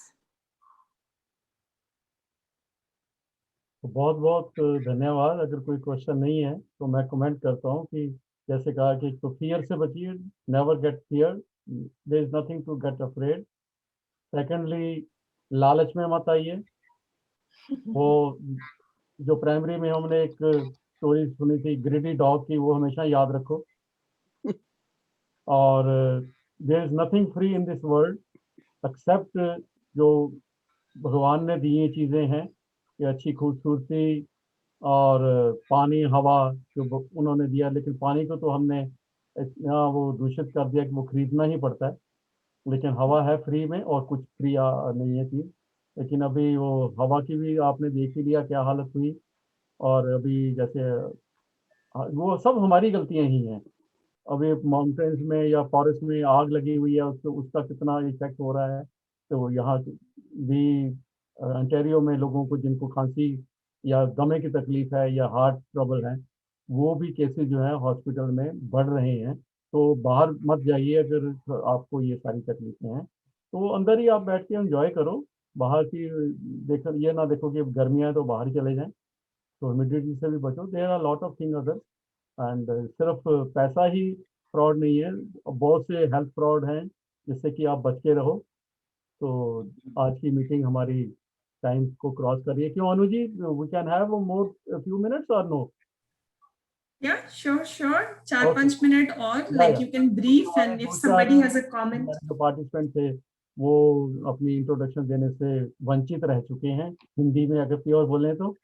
बहुत बहुत धन्यवाद। अगर कोई क्वेश्चन नहीं है तो मैं कमेंट करता हूँ कि जैसे कहा कि तो फियर से बचिए, never get fear, there is nothing to get afraid. Secondly, लालच में मत आइए। वो जो प्राइमरी में हमने एक स्टोरी सुनी थी ग्रीडी डॉग की, वो हमेशा याद रखो। और there is nothing free in this world except जो भगवान ने दी ये चीज़ें हैं, ये अच्छी खूबसूरती और पानी हवा जो उन्होंने दिया, लेकिन पानी को तो हमने इतना वो दूषित कर दिया कि वो खरीदना ही पड़ता है। लेकिन हवा है फ्री में और कुछ फ्री नहीं है चीज़। लेकिन अभी वो हवा की भी आपने देख ही लिया क्या हालत हुई। और अभी जैसे वो सब हमारी गलतियां ही हैं। अभी माउंटेन्स में या फॉरेस्ट में आग लगी हुई है, उसका कितना इफेक्ट हो रहा है। तो यहाँ भी ओंटारियो में लोगों को जिनको खांसी या दमे की तकलीफ है या हार्ट ट्रबल है, वो भी केसेस जो है हॉस्पिटल में बढ़ रहे हैं। तो बाहर मत जाइए अगर आपको ये सारी तकलीफें हैं, तो अंदर ही आप बैठ के एंजॉय करो। बाहर की देखो, ये ना देखो कि गर्मियाँ तो बाहर चले जाएं, तो ह्यूमिडिटी से भी बचो। There are lot of thing other, and सिर्फ पैसा ही फ्रॉड नहीं है, बहुत से हेल्थ फ्रॉड हैं जिससे कि आप बच के रहो। तो आज की मीटिंग हमारी टाइम को क्रॉस कर रही है। क्यों अनु जी, we can have more few minutes और नो? Yeah, sure. 4-5 मिनट और, like you can brief and if somebody has a comment. जो पार्टिसिपेंट थे वो अपनी इंट्रोडक्शन देने से वंचित रह चुके हैं। हिंदी में अगर प्योर बोलें तो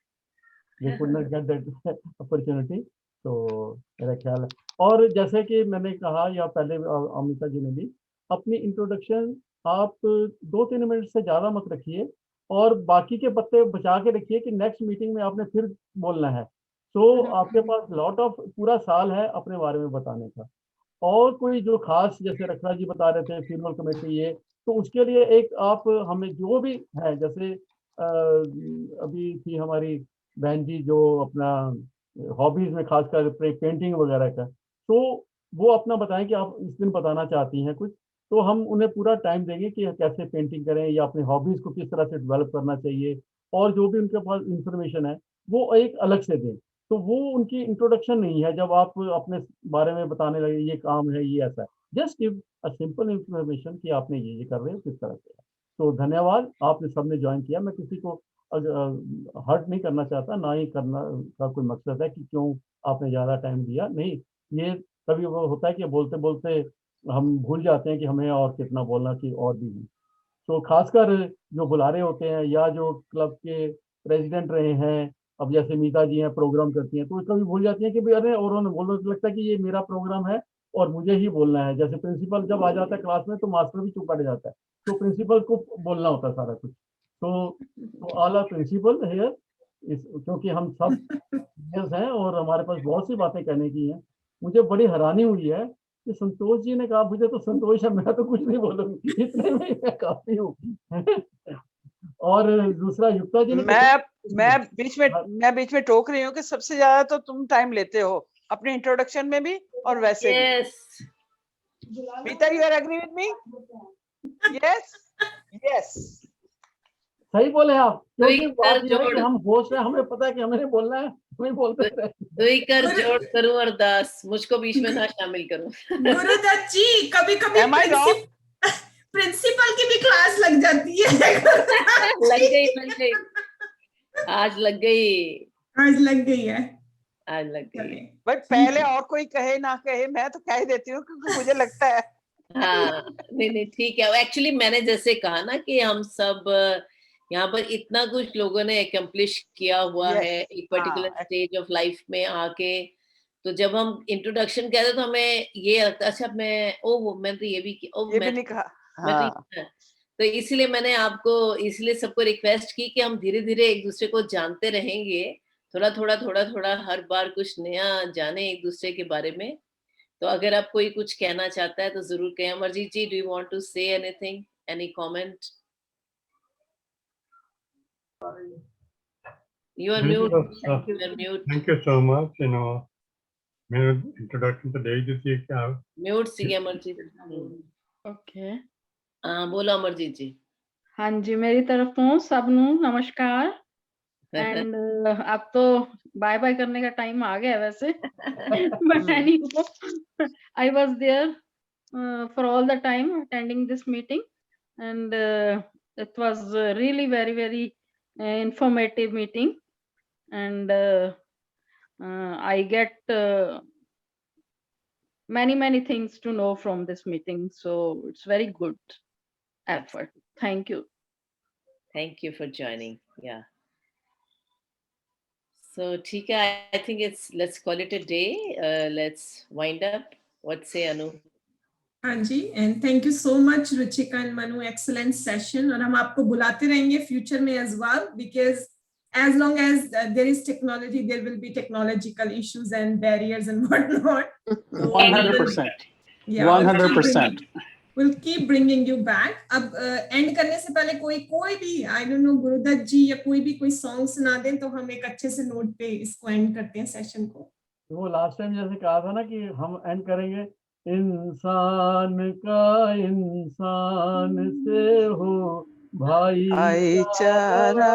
they could not get that opportunity। तो मेरा ख्याल है, और जैसे कि मैंने कहा या पहले अमिता जी ने भी, अपनी इंट्रोडक्शन आप 2-3 मिनट से ज़्यादा मत रखिए और बाकी के पत्ते बचा के रखिए कि नेक्स्ट मीटिंग में आपने फिर बोलना है। तो आपके पास लॉट ऑफ पूरा साल है अपने बारे में बताने का। और कोई जो खास, जैसे रखना जी बता रहे थे फ्यूनरल कमेटी, ये तो उसके लिए एक आप हमें जो भी है, जैसे अभी थी हमारी बहन जी जो अपना हॉबीज में खासकर पेंटिंग वगैरह का, तो वो अपना बताएं कि आप इस दिन बताना चाहती हैं कुछ, तो हम उन्हें पूरा टाइम देंगे कि कैसे पेंटिंग करें या अपनी हॉबीज को किस तरह से डेवलप करना चाहिए, और जो भी उनके पास इंफॉर्मेशन है वो एक अलग से दें। तो वो उनकी इंट्रोडक्शन नहीं है जब आप अपने बारे में बताने लगे ये काम है ये ऐसा है, just give a simple information कि आपने ये कर रहे हो किस तरह से। तो धन्यवाद, आपने सबने ज्वाइन किया। मैं किसी को हर्ट नहीं करना चाहता, ना ही करना का कोई मकसद है कि क्यों आपने ज़्यादा टाइम दिया, नहीं। ये कभी वो होता है कि बोलते बोलते हम भूल जाते हैं कि हमें और कितना बोलना चाहिए और भी। तो खासकर जो बुलारे होते हैं या जो क्लब के प्रेसिडेंट रहे हैं, अब जैसे मीता जी हैं प्रोग्राम करती हैं, तो कभी भूल जाती हैं कि भाई अरे, और उन्होंने बोलने लगता है कि ये मेरा प्रोग्राम है और मुझे ही बोलना है। जैसे प्रिंसिपल जब आ जाता है क्लास में तो मास्टर भी चुप बैठ जाता है, तो प्रिंसिपल को बोलना होता है सारा कुछ। तो ऑल आर प्रिंसिपल हियर, क्योंकि हम सब सीनियर्स हैं और हमारे पास बहुत सी बातें करने की हैं। मुझे बड़ी हैरानी हुई है कि संतोष जी ने कहा मुझे तो संतोष है, मैं तो कुछ नहीं बोलूंगी, इतने में मैं काफी हूँ। और दूसरा युक्ता जी ने मैं मैं बीच में टोक रही हूँ कि सबसे ज्यादा तो तुम टाइम लेते हो अपने इंट्रोडक्शन में भी और वैसे Yes. भी। Meeta, you are agree with me? Yes yes, सही बोले आप, क्योंकि दुई बात कर ये है कि जोड़ हम होस्ट हैं, हमें पता है कि हमें बोलना है, हमें बोलते रहे। दुई कर जोड़ करूं अरदास, मुझको बीच में ना शामिल करूं। गुरुदत्त जी, कभी कभी Am I wrong? प्रिंसिपल की भी क्लास लग जाती है। लग गई, आज लग गई, आज लग गई है। आज लग गई। बट पहले और कोई कहे ना कहे, मैं तो कह देती हूँ क्योंकि मुझे लगता है। हाँ, नहीं ठीक है। एक्चुअली मैंने जैसे कहा ना कि हम सब यहाँ पर इतना कुछ लोगों ने एकम्प्लिश किया हुआ Yes, है एक पर्टिकुलर हाँ, स्टेज ऑफ लाइफ में आके, तो जब हम इंट्रोडक्शन कहते तो हमें ये लगता अच्छा मैंने तो ये भी किया, ये भी नहीं कहा। मैं तो हाँ, तो इसलिए मैंने आपको इसलिए सबको रिक्वेस्ट की कि हम धीरे धीरे एक दूसरे को जानते रहेंगे, थोड़ा थोड़ा हर बार कुछ नया जाने एक दूसरे के बारे में। तो अगर आप कोई कुछ कहना चाहता है तो जरूर कहें। Amarjeet ji, do you want to say anything, any comment? You are mute. You are mute. Thank you so much. मेरा इंट्रोडक्शन तो दे ही दी थी क्या? Mute सीगे अमरजीत। ओके, हाँ, बोलो अमरजीत जी। हाँ जी, मेरी तरफ तो सबनू नमस्कार। एंड अब तो बाय बाय करने का टाइम आ गया वैसे, but anyway I was there for all the time attending this meeting, and it was really very informative meeting, and I get many things to know from this meeting, so it's very good effort. Thank you. Thank you for joining. Yeah. So ठीक है, I think let's call it a day. Let's wind up. What say Anu? हाँ जी, and thank you so much Ruchika and Manu, excellent session. और हम आपको बुलाते रहेंगे future में as well, because as long as there is technology, there will be technological issues and barriers and whatnot. So 100%. yeah, 100%. we'll keep bringing you back. अब and करने से पहले कोई भी आई डोंट नो गुरुदत्त जी या कोई सॉन्ग सुना दें तो हम एक अच्छे से नोट पे इसको एंड करते हैं सेशन को। वो लास्ट टाइम जैसे कहा था ना कि हम एंड करेंगे, इंसान का इंसान से हो भाईचारा,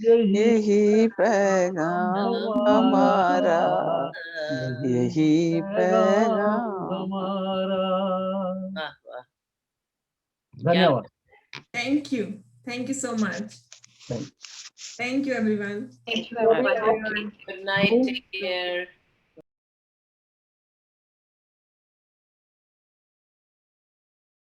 यही पैगाम हमारा, यही पैगाम हमारा। वाह। धन्यवाद। Thank you so much. Thank you everyone. Thank you. Good night. Take care.